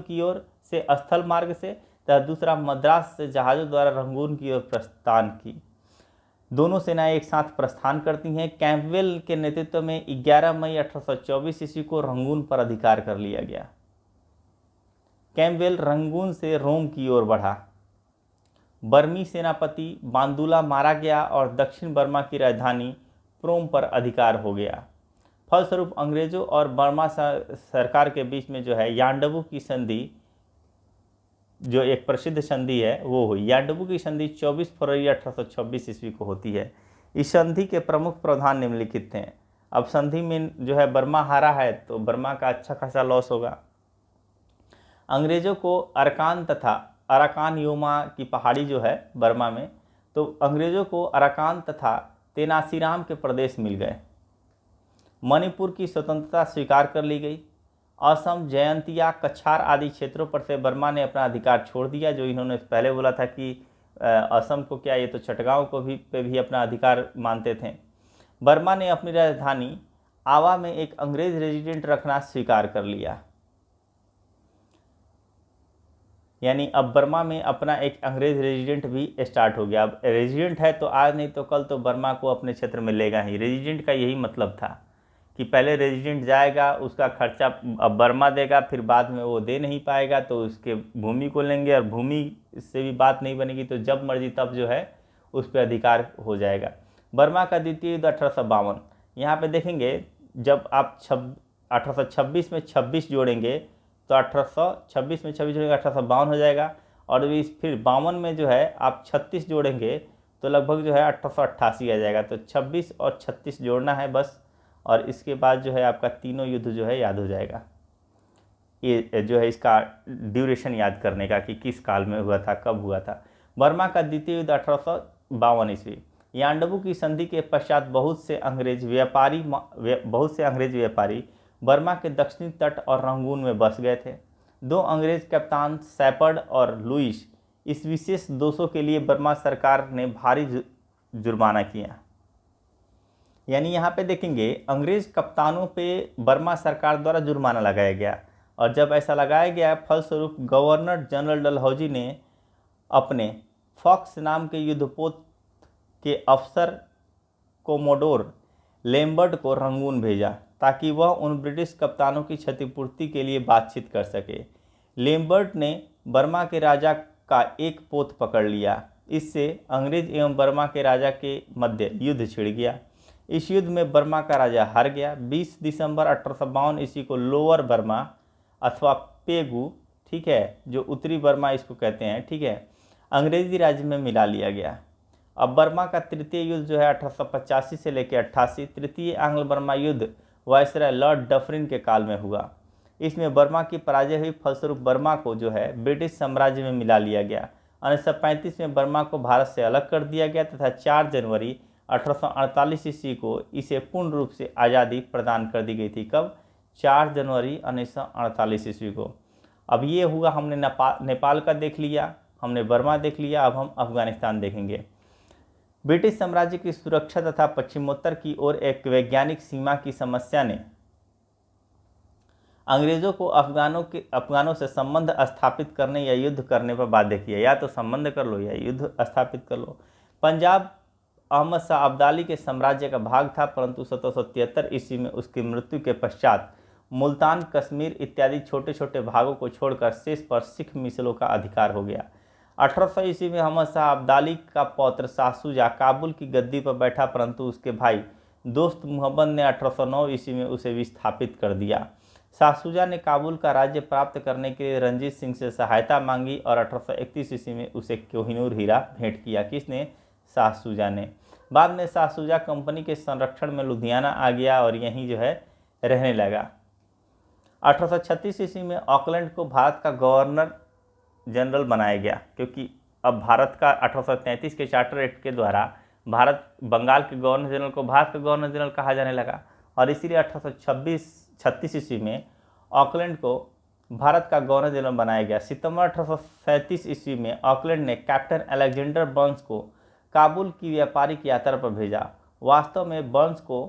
की ओर से स्थल मार्ग से तथा दूसरा मद्रास से जहाज़ों द्वारा रंगून की ओर प्रस्थान की। दोनों सेनाएं एक साथ प्रस्थान करती हैं। कैंपबेल के नेतृत्व में 11 मई 1824 ईस्वी को रंगून पर अधिकार कर लिया गया। कैंपबेल रंगून से रोम की ओर बढ़ा। बर्मी सेनापति बांदुला मारा गया और दक्षिण बर्मा की राजधानी प्रोम पर अधिकार हो गया। फलस्वरूप अंग्रेज़ों और बर्मा सरकार के बीच में जो है यांडबू की संधि, जो एक प्रसिद्ध संधि है वो हुई। यांडबू की संधि 24 फरवरी 1826 ईस्वी को होती है। इस संधि के प्रमुख प्रावधान निम्नलिखित थे। अब संधि में जो है बर्मा हारा है तो बर्मा का अच्छा खासा लॉस होगा। अंग्रेज़ों को अरकान तथा अराकान योमा की पहाड़ी जो है बर्मा में, तो अंग्रेज़ों को अराकान तथा तेनासीराम के प्रदेश मिल गए। मणिपुर की स्वतंत्रता स्वीकार कर ली गई। असम, जयंतिया, कछार आदि क्षेत्रों पर से बर्मा ने अपना अधिकार छोड़ दिया। जो इन्होंने पहले बोला था कि असम को क्या, ये तो चटगांव को भी अपना अधिकार मानते थे। बर्मा ने अपनी राजधानी आवा में एक अंग्रेज रेजिडेंट रखना स्वीकार कर लिया। यानी अब बर्मा में अपना एक अंग्रेज रेजिडेंट भी स्टार्ट हो गया। अब रेजिडेंट है तो आज नहीं तो कल तो बर्मा को अपने क्षेत्र में लेगा ही। रेजिडेंट का यही मतलब था कि पहले रेजिडेंट जाएगा, उसका खर्चा अब बर्मा देगा, फिर बाद में वो दे नहीं पाएगा तो उसके भूमि को लेंगे और भूमि से भी बात नहीं बनेगी तो जब मर्जी तब जो है उस पर अधिकार हो जाएगा। बर्मा का द्वितीय युद्ध 1852। यहाँ पे देखेंगे जब आप 1826 में 26 जोड़ेंगे तो 1826 में 26 जोड़ेंगे 1852 हो जाएगा। और फिर 52 में जो है आप 36 जोड़ेंगे तो लगभग जो है 1888 आ जाएगा। तो 26 और 36 जोड़ना है बस, और इसके बाद जो है आपका तीनों युद्ध जो है याद हो जाएगा। ये जो है इसका ड्यूरेशन याद करने का कि किस काल में हुआ था, कब हुआ था। बर्मा का द्वितीय युद्ध 1852 ईस्वी। यांडबू की संधि के पश्चात बहुत से अंग्रेज व्यापारी बर्मा के दक्षिणी तट और रंगून में बस गए थे। दो अंग्रेज कप्तान सैपर्ड और लुइस इस विशेष दोषों के लिए बर्मा सरकार ने भारी जुर्माना किया। यानी यहाँ पे देखेंगे अंग्रेज कप्तानों पे बर्मा सरकार द्वारा जुर्माना लगाया गया, और जब ऐसा लगाया गया फलस्वरूप गवर्नर जनरल डलहौजी ने अपने फॉक्स नाम के युद्धपोत के अफसर कोमोडोर लैम्बर्ट को रंगून भेजा ताकि वह उन ब्रिटिश कप्तानों की क्षतिपूर्ति के लिए बातचीत कर सके। लैम्बर्ट ने बर्मा के राजा का एक पोत पकड़ लिया। इससे अंग्रेज एवं बर्मा के राजा के मध्य युद्ध छिड़ गया। इस युद्ध में बर्मा का राजा हार गया। 20 दिसंबर 1852 ईस्वी को लोअर बर्मा अथवा पेगू, ठीक है, जो उत्तरी बर्मा इसको कहते हैं, ठीक है, अंग्रेजी राज्य में मिला लिया गया। अब बर्मा का तृतीय युद्ध जो है 1885 से लेकर 88, तृतीय आंग्ल बर्मा युद्ध वायसराय लॉर्ड डफरिन के काल में हुआ। इसमें बर्मा की पराजय हुई, फलस्वरूप बर्मा को जो है ब्रिटिश साम्राज्य में मिला लिया गया। 1935 में बर्मा को भारत से अलग कर दिया गया तथा 4 जनवरी 1848 ईस्वी को इसे पूर्ण रूप से आज़ादी प्रदान कर दी गई थी। कब? 4 जनवरी 1948 ईस्वी को। अब ये हुआ, हमने नेपाल का देख लिया, हमने बर्मा देख लिया, अब हम अफगानिस्तान देखेंगे। ब्रिटिश साम्राज्य की सुरक्षा तथा पश्चिमोत्तर की ओर एक वैज्ञानिक सीमा की समस्या ने अंग्रेजों को अफगानों से संबंध स्थापित करने या युद्ध करने पर बाध्य किया। या तो संबंध कर लो या युद्ध स्थापित कर लो। पंजाब अहमद शाह अब्दाली के साम्राज्य का भाग था, परंतु 1773 ईस्वी में उसकी मृत्यु के पश्चात मुल्तान, कश्मीर इत्यादि छोटे छोटे भागों को छोड़कर शेष पर सिख मिसलों का अधिकार हो गया। 1800 ईस्वी में अहमद शाह अब्दाली का पौत्र शाह शुजा काबुल की गद्दी पर बैठा, परंतु उसके भाई दोस्त मुहम्मद ने 1809 ईस्वी में उसे विस्थापित कर दिया। शाह शुजा ने काबुल का राज्य प्राप्त करने के लिए रंजीत सिंह से सहायता मांगी और 1831 ईस्वी में उसे कोहिनूर हीरा भेंट किया। किसने? शाह शुजा ने। बाद में शाह शुजा कंपनी के संरक्षण में लुधियाना आ गया और यहीं जो है रहने लगा। 1836 ईस्वी में ऑकलैंड को भारत का गवर्नर जनरल बनाया गया, क्योंकि अब भारत का 1833 के चार्टर एक्ट के द्वारा भारत बंगाल के गवर्नर जनरल को भारत का गवर्नर जनरल कहा जाने लगा, और इसीलिए 1836 ईस्वी में ऑकलैंड को भारत का गवर्नर जनरल बनाया गया। सितंबर 1837 ईस्वी में ऑकलैंड ने कैप्टन अलेक्जेंडर बर्न्स को काबुल की व्यापारिक यात्रा पर भेजा। वास्तव में बर्न्स को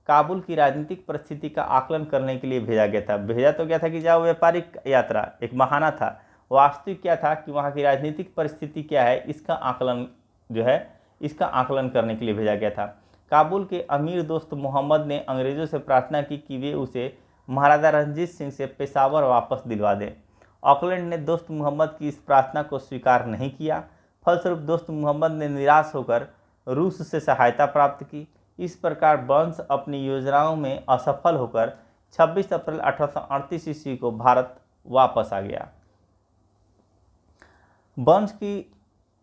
काबुल की राजनीतिक परिस्थिति का आकलन करने के लिए भेजा गया था। भेजा तो गया था कि जाओ व्यापारिक यात्रा, एक बहाना था। वास्तविक क्या था कि वहाँ की राजनीतिक परिस्थिति क्या है, इसका आकलन जो है, इसका आकलन करने के लिए भेजा गया था। काबुल के अमीर दोस्त मोहम्मद ने अंग्रेज़ों से प्रार्थना की कि वे उसे महाराजा रंजीत सिंह से पेशावर वापस दिलवा दें। ऑकलैंड ने दोस्त मोहम्मद की इस प्रार्थना को स्वीकार नहीं किया। फलस्वरूप दोस्त मोहम्मद ने निराश होकर रूस से सहायता प्राप्त की। इस प्रकार बर्न्स अपनी योजनाओं में असफल होकर 26 अप्रैल 1838 ईस्वी को भारत वापस आ गया। बर्न्स की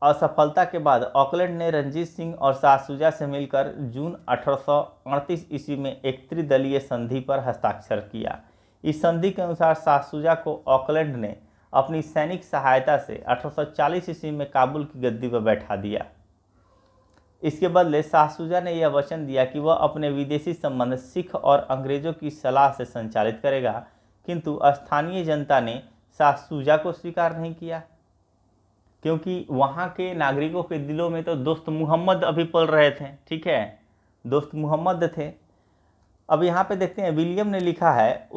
असफलता के बाद ऑकलैंड ने रंजीत सिंह और शाह शुजा से मिलकर जून 1838 ईस्वी में एक त्रिदलीय संधि पर हस्ताक्षर किया। इस संधि के अनुसार शाह शुजा को ऑकलैंड ने अपनी सैनिक सहायता से 1840 ईस्वी में काबुल की गद्दी पर बैठा दिया। इसके बदले शाह शुजा ने यह वचन दिया कि वह अपने विदेशी संबंध सिख और अंग्रेजों की सलाह से संचालित करेगा, किंतु स्थानीय जनता ने शाह शुजा को स्वीकार नहीं किया, क्योंकि वहाँ के नागरिकों के दिलों में तो दोस्त मुहम्मद अभी पल रहे थे। ठीक है, दोस्त मुहम्मद थे। अब यहाँ पे देखते हैं, विलियम ने लिखा है,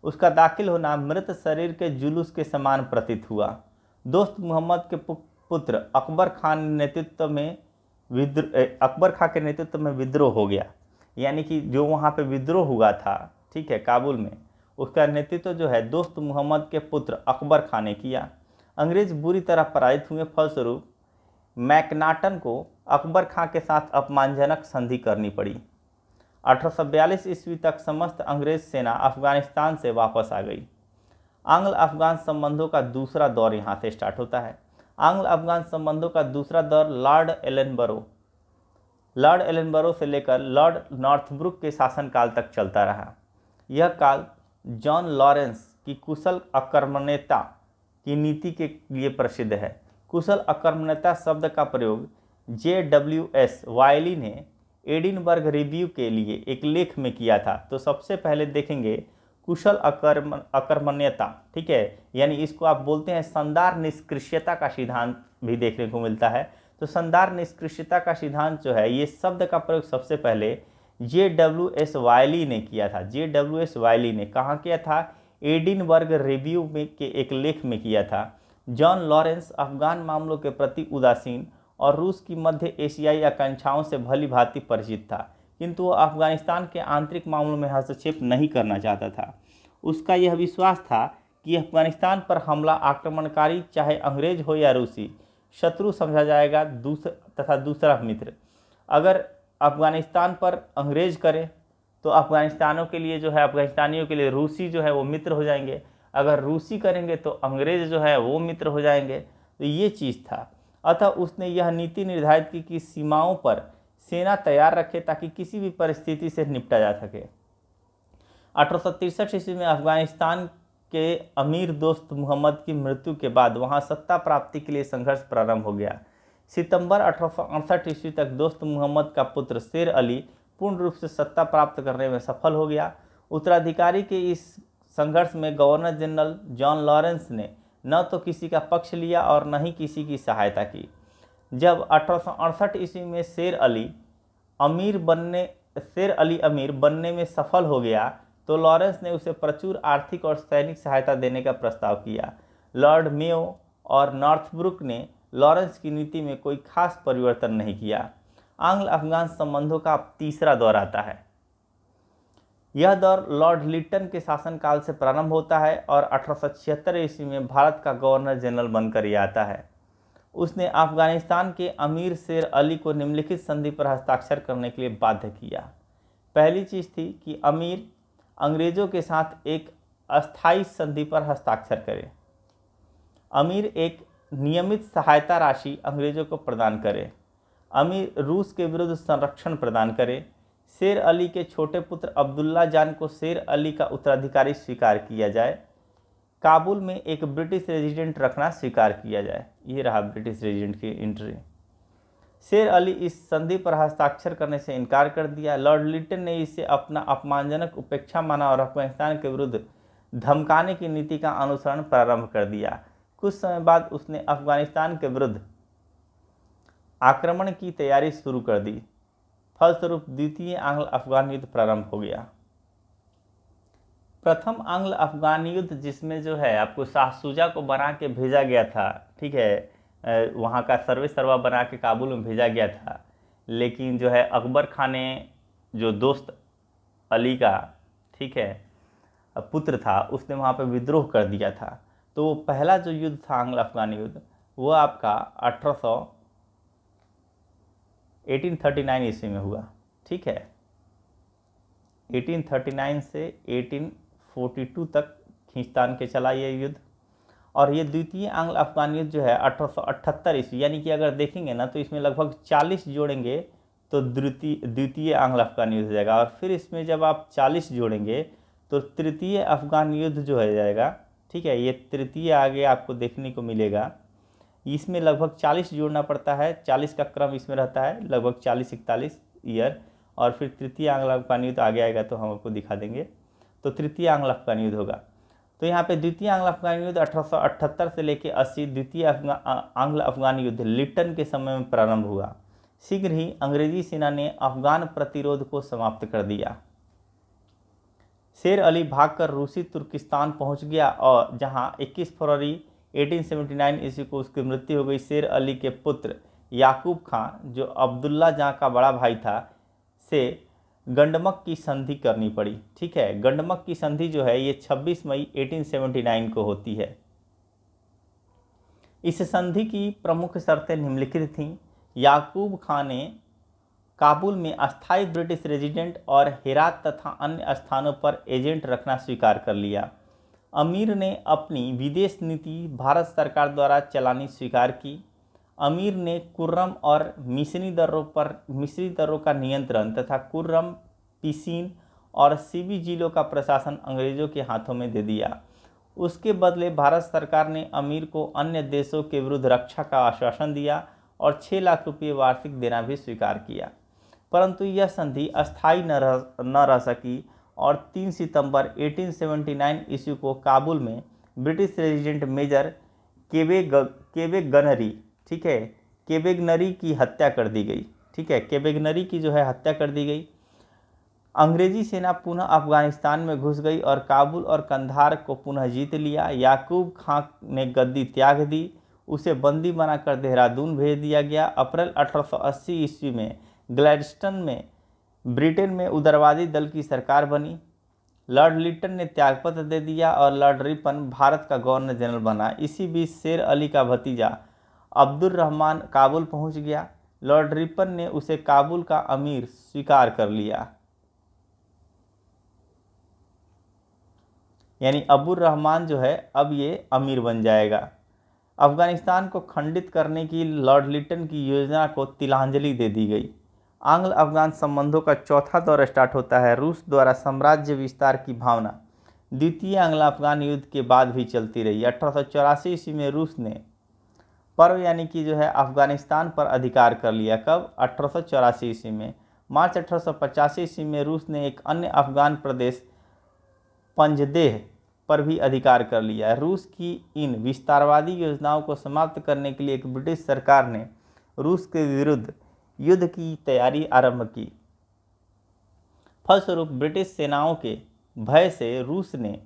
उसका दाखिल होना मृत शरीर के जुलूस के समान प्रतीत हुआ। दोस्त मुहम्मद के पुत्र अकबर खां के नेतृत्व में विद्रोह हो गया। यानी कि जो वहाँ पे विद्रोह हुआ था, ठीक है, काबुल में, उसका नेतृत्व जो है दोस्त मुहम्मद के पुत्र अकबर खां ने किया। अंग्रेज बुरी तरह पराजित हुए। फलस्वरूप मैकनाटन को अकबर खां के साथ अपमानजनक संधि करनी पड़ी। 1842 ईस्वी तक समस्त अंग्रेज सेना अफगानिस्तान से वापस आ गई। आंग्ल अफगान संबंधों का दूसरा दौर यहाँ से स्टार्ट होता है। आंग्ल अफगान संबंधों का दूसरा दौर लॉर्ड एलनबरो से लेकर लॉर्ड नॉर्थब्रुक के शासनकाल तक चलता रहा। यह काल जॉन लॉरेंस की कुशल आक्रमणीयता की नीति के लिए प्रसिद्ध है। कुशल आक्रमणीयता शब्द का प्रयोग JWS वायली ने एडिनबर्ग रिव्यू के लिए एक लेख में किया था। तो सबसे पहले देखेंगे कुशल आक्रमण्यता, ठीक है, यानी इसको आप बोलते हैं शानदार निष्क्रियता का सिद्धांत भी देखने को मिलता है। तो शानदार निष्क्रियता का सिद्धांत जो है, ये शब्द का प्रयोग सबसे पहले JWS वायली ने किया था। JWS वायली ने कहाँ किया था? एडिनबर्ग रिव्यू में के एक लेख में किया था। जॉन लॉरेंस अफगान मामलों के प्रति उदासीन और रूस की मध्य एशियाई आकांक्षाओं से भली भांति परिचित था, किंतु वह अफगानिस्तान के आंतरिक मामलों में हस्तक्षेप नहीं करना चाहता था। उसका यह विश्वास था कि अफगानिस्तान पर हमला आक्रमणकारी, चाहे अंग्रेज हो या रूसी, शत्रु समझा जाएगा तथा दूसरा मित्र। अगर अफगानिस्तान पर अंग्रेज करे तो अफगानिस्तानियों के लिए रूसी जो है वो मित्र हो जाएंगे, अगर रूसी करेंगे तो अंग्रेज जो है वो मित्र हो जाएंगे। तो ये चीज़ था। अतः उसने यह नीति निर्धारित की कि सीमाओं पर सेना तैयार रखे ताकि किसी भी परिस्थिति से निपटा जा सके। 1863 ईस्वी में अफगानिस्तान के अमीर दोस्त मोहम्मद की मृत्यु के बाद वहां सत्ता प्राप्ति के लिए संघर्ष प्रारंभ हो गया। सितंबर 1868 ईस्वी तक दोस्त मोहम्मद का पुत्र शेर अली पूर्ण रूप से सत्ता प्राप्त करने में सफल हो गया। उत्तराधिकारी के इस संघर्ष में गवर्नर जनरल जॉन लॉरेंस ने न तो किसी का पक्ष लिया और न ही किसी की सहायता की। जब 1868 ईस्वी में शेर अली अमीर बनने में सफल हो गया तो लॉरेंस ने उसे प्रचुर आर्थिक और सैनिक सहायता देने का प्रस्ताव किया। लॉर्ड मेयो और नॉर्थब्रुक ने लॉरेंस की नीति में कोई खास परिवर्तन नहीं किया। आंग्ल अफगान संबंधों का तीसरा दौर आता है। यह दौर लॉर्ड लिटन के शासनकाल से प्रारंभ होता है और 1876 ईस्वी में भारत का गवर्नर जनरल बनकर यह आता है। उसने अफगानिस्तान के अमीर शेर अली को निम्नलिखित संधि पर हस्ताक्षर करने के लिए बाध्य किया। पहली चीज़ थी कि अमीर अंग्रेज़ों के साथ एक अस्थायी संधि पर हस्ताक्षर करे। अमीर एक नियमित सहायता राशि अंग्रेज़ों को प्रदान करे। अमीर रूस के विरुद्ध संरक्षण प्रदान करे। शेर अली के छोटे पुत्र अब्दुल्ला जान को शेर अली का उत्तराधिकारी स्वीकार किया जाए। काबुल में एक ब्रिटिश रेजिडेंट रखना स्वीकार किया जाए। ये रहा ब्रिटिश रेजिडेंट की एंट्री। शेर अली इस संधि पर हस्ताक्षर करने से इनकार कर दिया। लॉर्ड लिटन ने इसे अपना अपमानजनक उपेक्षा माना और अफगानिस्तान के विरुद्ध धमकाने की नीति का अनुसरण प्रारंभ कर दिया। कुछ समय बाद उसने अफगानिस्तान के विरुद्ध आक्रमण की तैयारी शुरू कर दी। फलस्वरूप द्वितीय आंग्ल अफगान युद्ध प्रारंभ हो गया। प्रथम आंग्ल अफगान युद्ध जिसमें जो है आपको शाह शुजा को बना के भेजा गया था, ठीक है, वहाँ का सर्वे सर्वा बना के काबुल में भेजा गया था, लेकिन जो है अकबर खान ने जो दोस्त अली का, ठीक है, पुत्र था, उसने वहाँ पे विद्रोह कर दिया था। तो पहला जो युद्ध था आंग्ल अफगान युद्ध वो आपका 1839 ईस्वी में हुआ, ठीक है। 1839 से 1842 तक खींचतान के चला ये युद्ध। और ये द्वितीय आंग्ल अफगान युद्ध जो है 1878 ईस्वी, यानी कि अगर देखेंगे ना तो इसमें लगभग 40 जोड़ेंगे तो द्वितीय आंग्ल अफगान युद्ध हो जाएगा। और फिर इसमें जब आप 40 जोड़ेंगे तो तृतीय अफगान युद्ध जो हो जाएगा, ठीक है। ये तृतीय आगे आपको देखने को मिलेगा। इसमें लगभग 40 जोड़ना पड़ता है, 40 का क्रम इसमें रहता है, लगभग 40-41 ईयर। और फिर तृतीय आंग्ल अफगान युद्ध आगे आएगा तो हम आपको दिखा देंगे। तो तृतीय आंग्ल अफगान युद्ध होगा। तो यहाँ पे द्वितीय आंग्ल अफगान युद्ध 1878 से लेकर 80, द्वितीय आंग्ल अफगान युद्ध लिटन के समय में प्रारंभ हुआ। शीघ्र ही अंग्रेजी सेना ने अफगान प्रतिरोध को समाप्त कर दिया। शेर अली भागकर रूसी तुर्किस्तान पहुंच गया और जहां 21 फरवरी 1879 ईस्वी को उसकी मृत्यु हो गई। शेर अली के पुत्र याकूब खान, जो अब्दुल्ला जहां का बड़ा भाई था, से गंडमक की संधि करनी पड़ी, ठीक है। गंडमक की संधि जो है ये 26 मई 1879 को होती है। इस संधि की प्रमुख शर्तें निम्नलिखित थीं। याकूब खान ने काबुल में अस्थायी ब्रिटिश रेजिडेंट और हेरात तथा अन्य स्थानों पर एजेंट रखना स्वीकार कर लिया। अमीर ने अपनी विदेश नीति भारत सरकार द्वारा चलानी स्वीकार की। अमीर ने कुर्रम और मिस्री दरों का नियंत्रण तथा कुर्रम, पिसीन और सीबी जिलों का प्रशासन अंग्रेजों के हाथों में दे दिया। उसके बदले भारत सरकार ने अमीर को अन्य देशों के विरुद्ध रक्षा का आश्वासन दिया और 6 लाख रुपये वार्षिक देना भी स्वीकार किया। परंतु यह संधि अस्थायी न रह सकी और 3 सितंबर 1879 ईस्वी को काबुल में ब्रिटिश रेजिडेंट मेजर केवेगनरी, ठीक है, केवेगनरी की हत्या कर दी गई। ठीक है, केवेगनरी की जो है हत्या कर दी गई। अंग्रेजी सेना पुनः अफगानिस्तान में घुस गई और काबुल और कंधार को पुनः जीत लिया। याकूब खां ने गद्दी त्याग दी, उसे बंदी बनाकर देहरादून भेज दिया गया। अप्रैल 1880 ईस्वी में ग्लैडस्टोन में ब्रिटेन में उदारवादी दल की सरकार बनी। लॉर्ड लिटन ने त्यागपत्र दे दिया और लॉर्ड रिपन भारत का गवर्नर जनरल बना। इसी बीच शेर अली का भतीजा अब्दुल रहमान काबुल पहुंच गया। लॉर्ड रिपन ने उसे काबुल का अमीर स्वीकार कर लिया, यानी अब्दुल रहमान जो है अब ये अमीर बन जाएगा। अफगानिस्तान को खंडित करने की लॉर्ड लिटन की योजना को तिलांजलि दे दी गई। आंग्ल अफगान संबंधों का चौथा दौर स्टार्ट होता है। रूस द्वारा साम्राज्य विस्तार की भावना द्वितीय आंग्ल अफगान युद्ध के बाद भी चलती रही। 1884 ईस्वी में रूस ने पर्व यानी कि जो है अफगानिस्तान पर अधिकार कर लिया। कब? 1884 ईस्वी में। मार्च 1885 ईस्वी में रूस ने एक अन्य अफगान प्रदेश पंजदेह पर भी अधिकार कर लिया। रूस की इन विस्तारवादी योजनाओं को समाप्त करने के लिए एक ब्रिटिश सरकार ने रूस के विरुद्ध युद्ध की तैयारी आरंभ की। फलस्वरूप ब्रिटिश सेनाओं के भय से रूस ने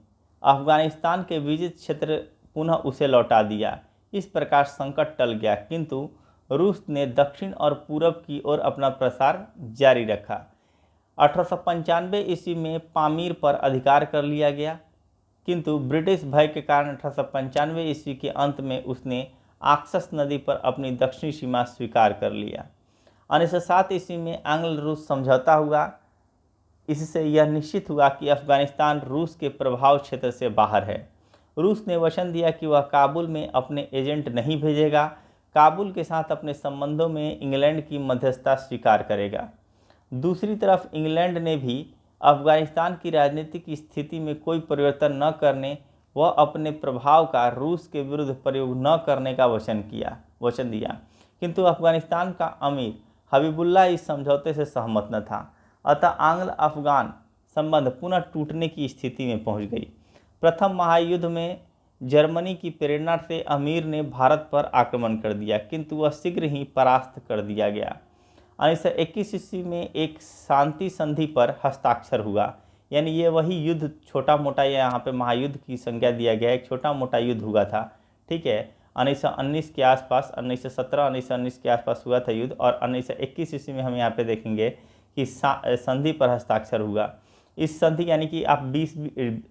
अफगानिस्तान के विजित क्षेत्र पुनः उसे लौटा दिया। इस प्रकार संकट टल गया, किंतु रूस ने दक्षिण और पूरब की ओर अपना प्रसार जारी रखा। 1895 ईस्वी में पामीर पर अधिकार कर लिया गया, किंतु ब्रिटिश भय के कारण 1895 ईस्वी के अंत में उसने आक्सस नदी पर अपनी दक्षिणी सीमा स्वीकार कर लिया। 1907 ईस्वी में आंग्ल रूस समझौता हुआ। इससे यह निश्चित हुआ कि अफगानिस्तान रूस के प्रभाव क्षेत्र से बाहर है। रूस ने वचन दिया कि वह काबुल में अपने एजेंट नहीं भेजेगा, काबुल के साथ अपने संबंधों में इंग्लैंड की मध्यस्थता स्वीकार करेगा। दूसरी तरफ इंग्लैंड ने भी अफगानिस्तान की राजनीतिक स्थिति में कोई परिवर्तन न करने व अपने प्रभाव का रूस के विरुद्ध प्रयोग न करने का वचन दिया, किंतु अफगानिस्तान का अमीर हबीबुल्लाह इस समझौते से सहमत न था। अतः आंग्ल अफगान संबंध पुनः टूटने की स्थिति में पहुंच गई। प्रथम महायुद्ध में जर्मनी की प्रेरणा से अमीर ने भारत पर आक्रमण कर दिया, किंतु वह शीघ्र ही परास्त कर दिया गया। 1921 ईस्वी में एक शांति संधि पर हस्ताक्षर हुआ, यानी ये वही युद्ध छोटा मोटा, यहाँ पे महायुद्ध की संज्ञा दिया गया, एक छोटा मोटा युद्ध हुआ था। ठीक है, 1919 के आसपास, 1917-1919 के आसपास हुआ था युद्ध, और 1921 ईस्वी में हम यहाँ पे देखेंगे कि संधि पर हस्ताक्षर हुआ। इस संधि यानी कि आप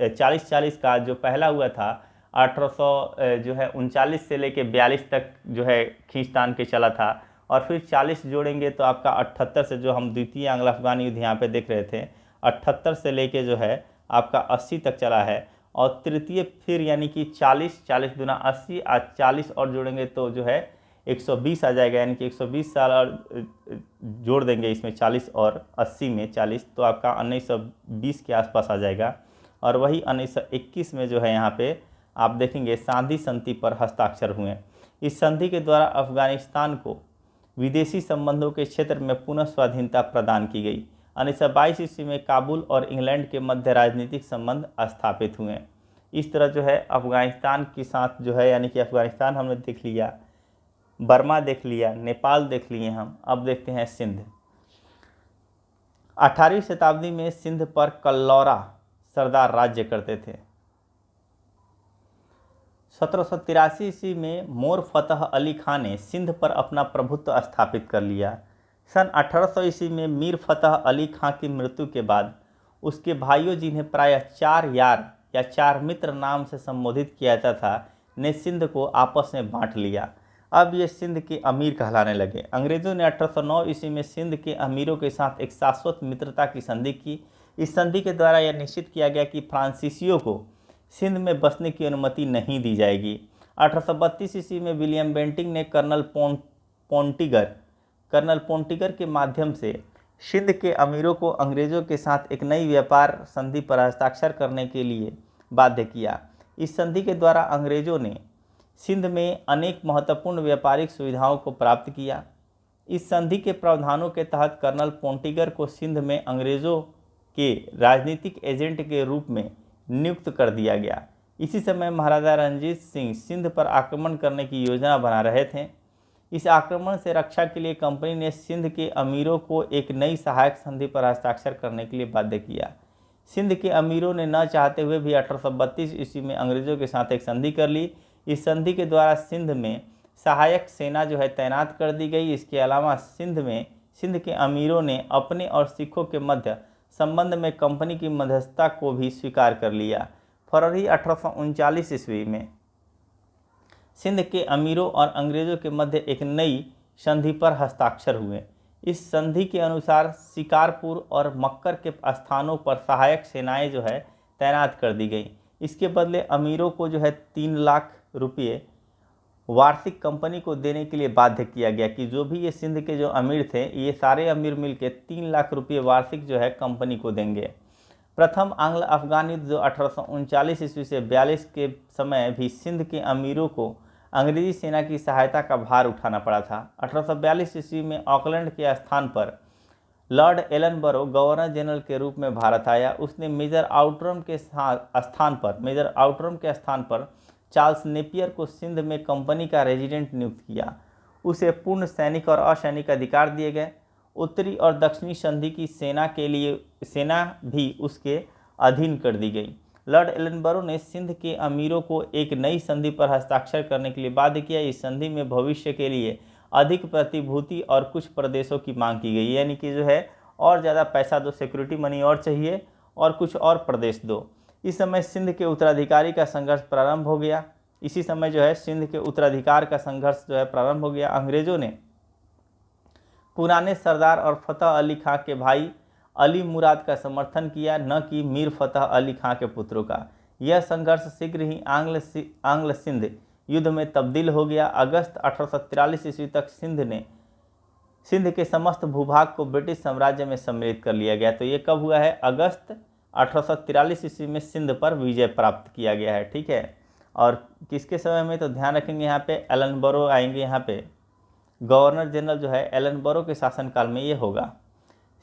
40-40 का जो पहला हुआ था 1839 से लेके 42 तक जो है खींचतान के चला था, और फिर 40 जोड़ेंगे तो आपका 78 से, जो हम द्वितीय आंग्ल अफगान युद्ध यहाँ पे देख रहे थे, 78 से लेके जो है आपका 80 तक चला है। और तृतीय फिर यानी कि 40 दूना 80, आज 40 और जोड़ेंगे तो जो है 120 आ जाएगा, यानी कि 120 साल और जोड़ देंगे इसमें 40 और 80 में 40, तो आपका 1920 के आसपास आ जाएगा। और वही 1921 में जो है यहाँ पे आप देखेंगे सांधी संधि पर हस्ताक्षर हुए। इस संधि के द्वारा अफगानिस्तान को विदेशी संबंधों के क्षेत्र में पुनः स्वाधीनता प्रदान की गई। 1922 ईस्वी में काबुल और इंग्लैंड के मध्य राजनीतिक संबंध स्थापित हुए। इस तरह जो है अफगानिस्तान के साथ जो है, यानी कि अफगानिस्तान हमने देख लिया, बर्मा देख लिया, नेपाल देख लिए हम, अब देखते हैं सिंध। 18वीं शताब्दी में सिंध पर कल्लौरा सरदार राज्य करते थे। 1783 ईस्वी में मोर फतह अली खान ने सिंध पर अपना प्रभुत्व स्थापित कर लिया। सन 1800 ईस्वी में मीर फतह अली खां की मृत्यु के बाद उसके भाइयों, जिन्हें प्रायः 4 यार या 4 मित्र नाम से संबोधित किया जाता था, ने सिंध को आपस में बांट लिया। अब ये सिंध के अमीर कहलाने लगे। अंग्रेज़ों ने 1809 ईस्वी में सिंध के अमीरों के साथ एक शाश्वत मित्रता की संधि की। इस संधि के द्वारा यह निश्चित किया गया कि फ्रांसीसियों को सिंध में बसने की अनुमति नहीं दी जाएगी। 1832 ईस्वी में विलियम बेंटिंक ने कर्नल पोंटिगर के माध्यम से सिंध के अमीरों को अंग्रेज़ों के साथ एक नई व्यापार संधि पर हस्ताक्षर करने के लिए बाध्य किया। इस संधि के द्वारा अंग्रेज़ों ने सिंध में अनेक महत्वपूर्ण व्यापारिक सुविधाओं को प्राप्त किया। इस संधि के प्रावधानों के तहत कर्नल पोंटिगर को सिंध में अंग्रेज़ों के राजनीतिक एजेंट के रूप में नियुक्त कर दिया गया। इसी समय महाराजा रणजीत सिंह सिंध पर आक्रमण करने की योजना बना रहे थे। इस आक्रमण से रक्षा के लिए कंपनी ने सिंध के अमीरों को एक नई सहायक संधि पर हस्ताक्षर करने के लिए बाध्य किया। सिंध के अमीरों ने न चाहते हुए भी 1832 ईस्वी में अंग्रेज़ों के साथ एक संधि कर ली। इस संधि के द्वारा सिंध में सहायक सेना जो है तैनात कर दी गई। इसके अलावा सिंध के अमीरों ने अपने और सिखों के मध्य संबंध में कंपनी की मध्यस्थता को भी स्वीकार कर लिया। फरवरी 1839 ईस्वी में सिंध के अमीरों और अंग्रेज़ों के मध्य एक नई संधि पर हस्ताक्षर हुए। इस संधि के अनुसार शिकारपुर और मक्कर के स्थानों पर सहायक सेनाएं जो है तैनात कर दी गई। इसके बदले अमीरों को जो है 3 लाख रुपये वार्षिक कंपनी को देने के लिए बाध्य किया गया कि जो भी ये सिंध के जो अमीर थे ये सारे अमीर मिलकर 3 लाख रुपये वार्षिक जो है कंपनी को देंगे। प्रथम आंग्ल अफगान युद्ध जो 1839 ईस्वी से 42 के समय भी सिंध के अमीरों को अंग्रेजी सेना की सहायता का भार उठाना पड़ा था। 1842 ईस्वी में ऑकलैंड के स्थान पर लॉर्ड एलनबरो गवर्नर जनरल के रूप में भारत आया। उसने मेजर आउटरम के स्थान पर चार्ल्स नेपियर को सिंध में कंपनी का रेजिडेंट नियुक्त किया। उसे पूर्ण सैनिक और असैनिक अधिकार दिए गए। उत्तरी और दक्षिणी संधि की सेना भी उसके अधीन कर दी गई। लॉर्ड एलनबरो ने सिंध के अमीरों को एक नई संधि पर हस्ताक्षर करने के लिए बाध्य किया। इस संधि में भविष्य के लिए अधिक प्रतिभूति और कुछ प्रदेशों की मांग की गई, यानी कि जो है और ज़्यादा पैसा दो, सिक्योरिटी मनी और चाहिए और कुछ और प्रदेश दो। इस समय सिंध के उत्तराधिकारी का संघर्ष प्रारंभ हो गया। इसी समय जो है सिंध के उत्तराधिकार का संघर्ष जो है प्रारंभ हो गया। अंग्रेज़ों ने पुराने सरदार और फतेह अली खां के भाई अली मुराद का समर्थन किया, न कि मीर फतेह अली खां के पुत्रों का। यह संघर्ष शीघ्र ही आंग्ल सिंध युद्ध में तब्दील हो गया। अगस्त 1843 ईस्वी तक सिंध के समस्त भूभाग को ब्रिटिश साम्राज्य में सम्मिलित कर लिया गया। तो ये कब हुआ है? अगस्त 1843 ईस्वी में सिंध पर विजय प्राप्त किया गया है। ठीक है, और किसके समय में? तो ध्यान रखेंगे यहाँ पे एलनबरो आएंगे। यहाँ पे गवर्नर जनरल जो है एलनबरो के शासनकाल में ये होगा।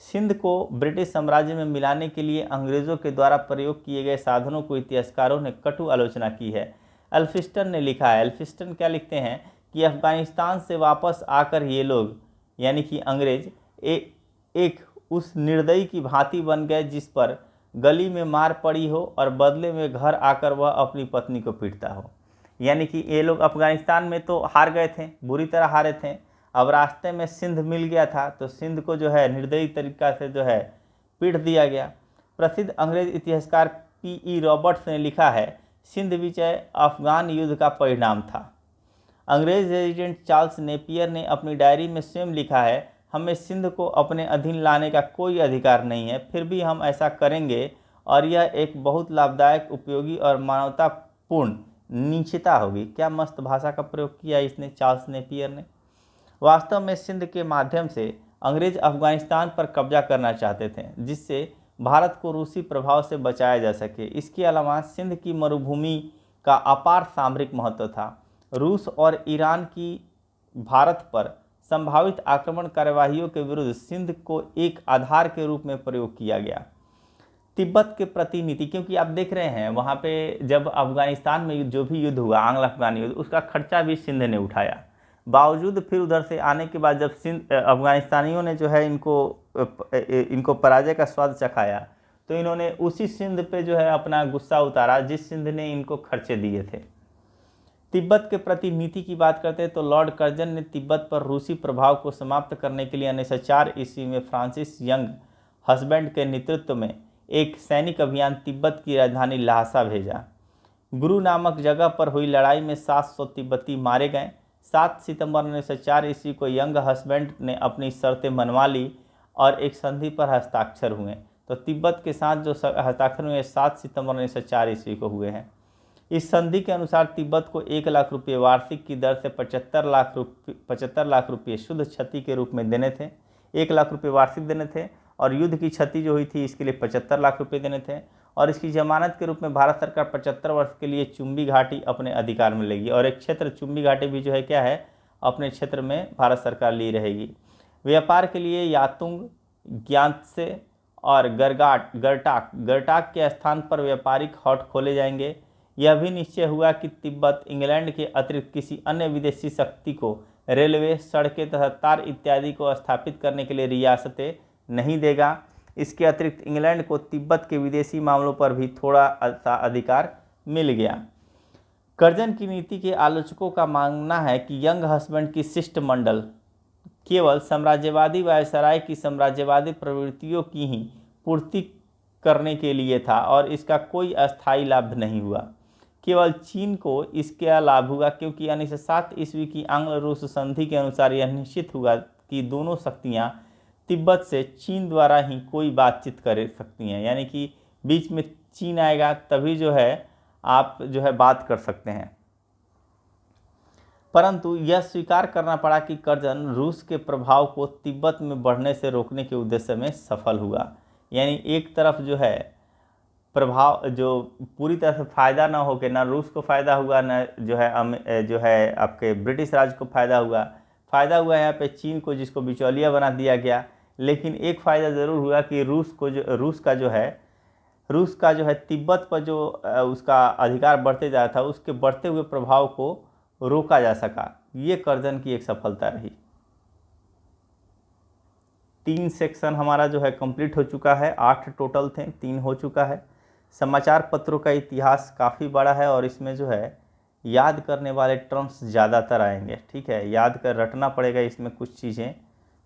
सिंध को ब्रिटिश साम्राज्य में मिलाने के लिए अंग्रेज़ों के द्वारा प्रयोग किए गए साधनों को इतिहासकारों ने कटु आलोचना की है। एल्फिस्टन ने लिखा है, एल्फिस्टन क्या लिखते हैं कि अफगानिस्तान से वापस आकर ये लोग यानी कि अंग्रेज एक उस निर्दयी की भांति बन गए जिस पर गली में मार पड़ी हो और बदले में घर आकर वह अपनी पत्नी को पीटता हो। यानी कि ये लोग अफगानिस्तान में तो हार गए थे, बुरी तरह हारे थे। अब रास्ते में सिंध मिल गया था तो सिंध को जो है निर्दयी तरीका से जो है पीट दिया गया। प्रसिद्ध अंग्रेज इतिहासकार P.E. रॉबर्ट्स ने लिखा है, सिंध विजय अफगान युद्ध का परिणाम था। अंग्रेज रेजिडेंट चार्ल्स नेपियर ने अपनी डायरी में स्वयं लिखा है, हमें सिंध को अपने अधीन लाने का कोई अधिकार नहीं है, फिर भी हम ऐसा करेंगे और यह एक बहुत लाभदायक, उपयोगी और मानवतापूर्ण निश्चिता होगी। क्या मस्त भाषा का प्रयोग किया इसने चार्ल्स नेपियर ने। वास्तव में सिंध के माध्यम से अंग्रेज अफगानिस्तान पर कब्जा करना चाहते थे जिससे भारत को रूसी प्रभाव से बचाया जा सके। इसके अलावा सिंध की मरुभूमि का अपार सामरिक महत्व था। रूस और ईरान की भारत पर संभावित आक्रमण कार्यवाहियों के विरुद्ध सिंध को एक आधार के रूप में प्रयोग किया गया। तिब्बत के प्रति नीति, क्योंकि आप देख रहे हैं वहाँ पे जब अफगानिस्तान में जो भी युद्ध हुआ, आंग्ल अफगान युद्ध, उसका खर्चा भी सिंध ने उठाया। बावजूद फिर उधर से आने के बाद जब अफगानिस्तानियों ने जो है इनको पराजय का स्वाद चखाया तो इन्होंने उसी सिंध पे जो है अपना गुस्सा उतारा जिस सिंध ने इनको खर्चे दिए थे। तिब्बत के प्रति नीति की बात करते हैं तो लॉर्ड कर्जन ने तिब्बत पर रूसी प्रभाव को समाप्त करने के लिए 1904 ईस्वी में फ्रांसिस यंग हस्बैंड के नेतृत्व में एक सैनिक अभियान तिब्बत की राजधानी ल्हासा भेजा। गुरु नामक जगह पर हुई लड़ाई में 700 तिब्बती मारे गए। 7 सितंबर 1904 ईस्वी को यंग हस्बैंड ने अपनी शर्तें मनवा ली और एक संधि पर हस्ताक्षर हुए। तो तिब्बत के साथ जो हस्ताक्षर हुए 7 सितंबर 1904 ईस्वी को हुए हैं। इस संधि के अनुसार तिब्बत को 1 लाख रुपये वार्षिक की दर से 75 लाख रुपये शुद्ध क्षति के रूप में देने थे। 1 लाख रुपये वार्षिक देने थे और युद्ध की क्षति जो हुई थी इसके लिए 75 लाख रुपये देने थे। और इसकी जमानत के रूप में भारत सरकार 75 वर्ष के लिए चुंबी घाटी अपने अधिकार में लेगी और एक क्षेत्र चुंबी घाटी भी जो है क्या है, अपने क्षेत्र में भारत सरकार ली रहेगी। व्यापार के लिए यातुंग, ग्यात्से और गरटाक के स्थान पर व्यापारिक हॉट खोले जाएंगे। यह भी निश्चय हुआ कि तिब्बत इंग्लैंड के अतिरिक्त किसी अन्य विदेशी शक्ति को रेलवे, सड़कें तथा तार इत्यादि को स्थापित करने के लिए रियासतें नहीं देगा। इसके अतिरिक्त इंग्लैंड को तिब्बत के विदेशी मामलों पर भी थोड़ा सा अधिकार मिल गया। कर्जन की नीति के आलोचकों का मानना है कि यंग हस्बैंड की शिष्टमंडल केवल साम्राज्यवादी वायसराय की साम्राज्यवादी प्रवृत्तियों की ही पूर्ति करने के लिए था और इसका कोई अस्थायी लाभ नहीं हुआ। केवल चीन को इसका लाभ हुआ क्योंकि 1907 ईस्वी की आंग्ल रूस संधि के अनुसार यह निश्चित हुआ कि दोनों शक्तियां तिब्बत से चीन द्वारा ही कोई बातचीत कर सकती हैं, यानी कि बीच में चीन आएगा तभी जो है आप जो है बात कर सकते हैं। परंतु यह स्वीकार करना पड़ा कि कर्जन रूस के प्रभाव को तिब्बत में बढ़ने से रोकने के उद्देश्य में सफल हुआ। यानी एक तरफ जो है प्रभाव जो पूरी तरह से फ़ायदा ना हो के ना रूस को फ़ायदा हुआ ना जो है आपके ब्रिटिश राज को फ़ायदा हुआ यहाँ पे चीन को, जिसको बिचौलिया बना दिया गया। लेकिन एक फ़ायदा ज़रूर हुआ कि रूस का जो है तिब्बत पर जो उसका अधिकार बढ़ते जा रहा था उसके बढ़ते हुए प्रभाव को रोका जा सका। ये कर्जन की एक सफलता रही। 3 सेक्शन हमारा जो है कंप्लीट हो चुका है, 8 टोटल थे, 3 हो चुका है। समाचार पत्रों का इतिहास काफ़ी बड़ा है और इसमें जो है याद करने वाले टर्म्स ज़्यादातर आएंगे। ठीक है, याद कर रटना पड़ेगा। इसमें कुछ चीज़ें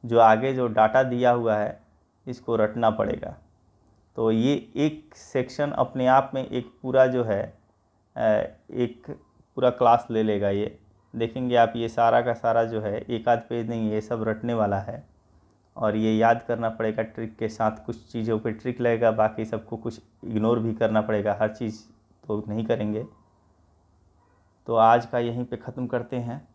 जो आगे जो डाटा दिया हुआ है इसको रटना पड़ेगा। तो ये एक सेक्शन अपने आप में एक पूरा जो है एक पूरा क्लास ले लेगा। ये देखेंगे आप, ये सारा का सारा जो है एक आध पेज नहीं, ये सब रटने वाला है और ये याद करना पड़ेगा ट्रिक के साथ। कुछ चीज़ों पे ट्रिक लगेगा, बाकी सबको कुछ इग्नोर भी करना पड़ेगा, हर चीज़ तो नहीं करेंगे। तो आज का यहीं पे ख़त्म करते हैं।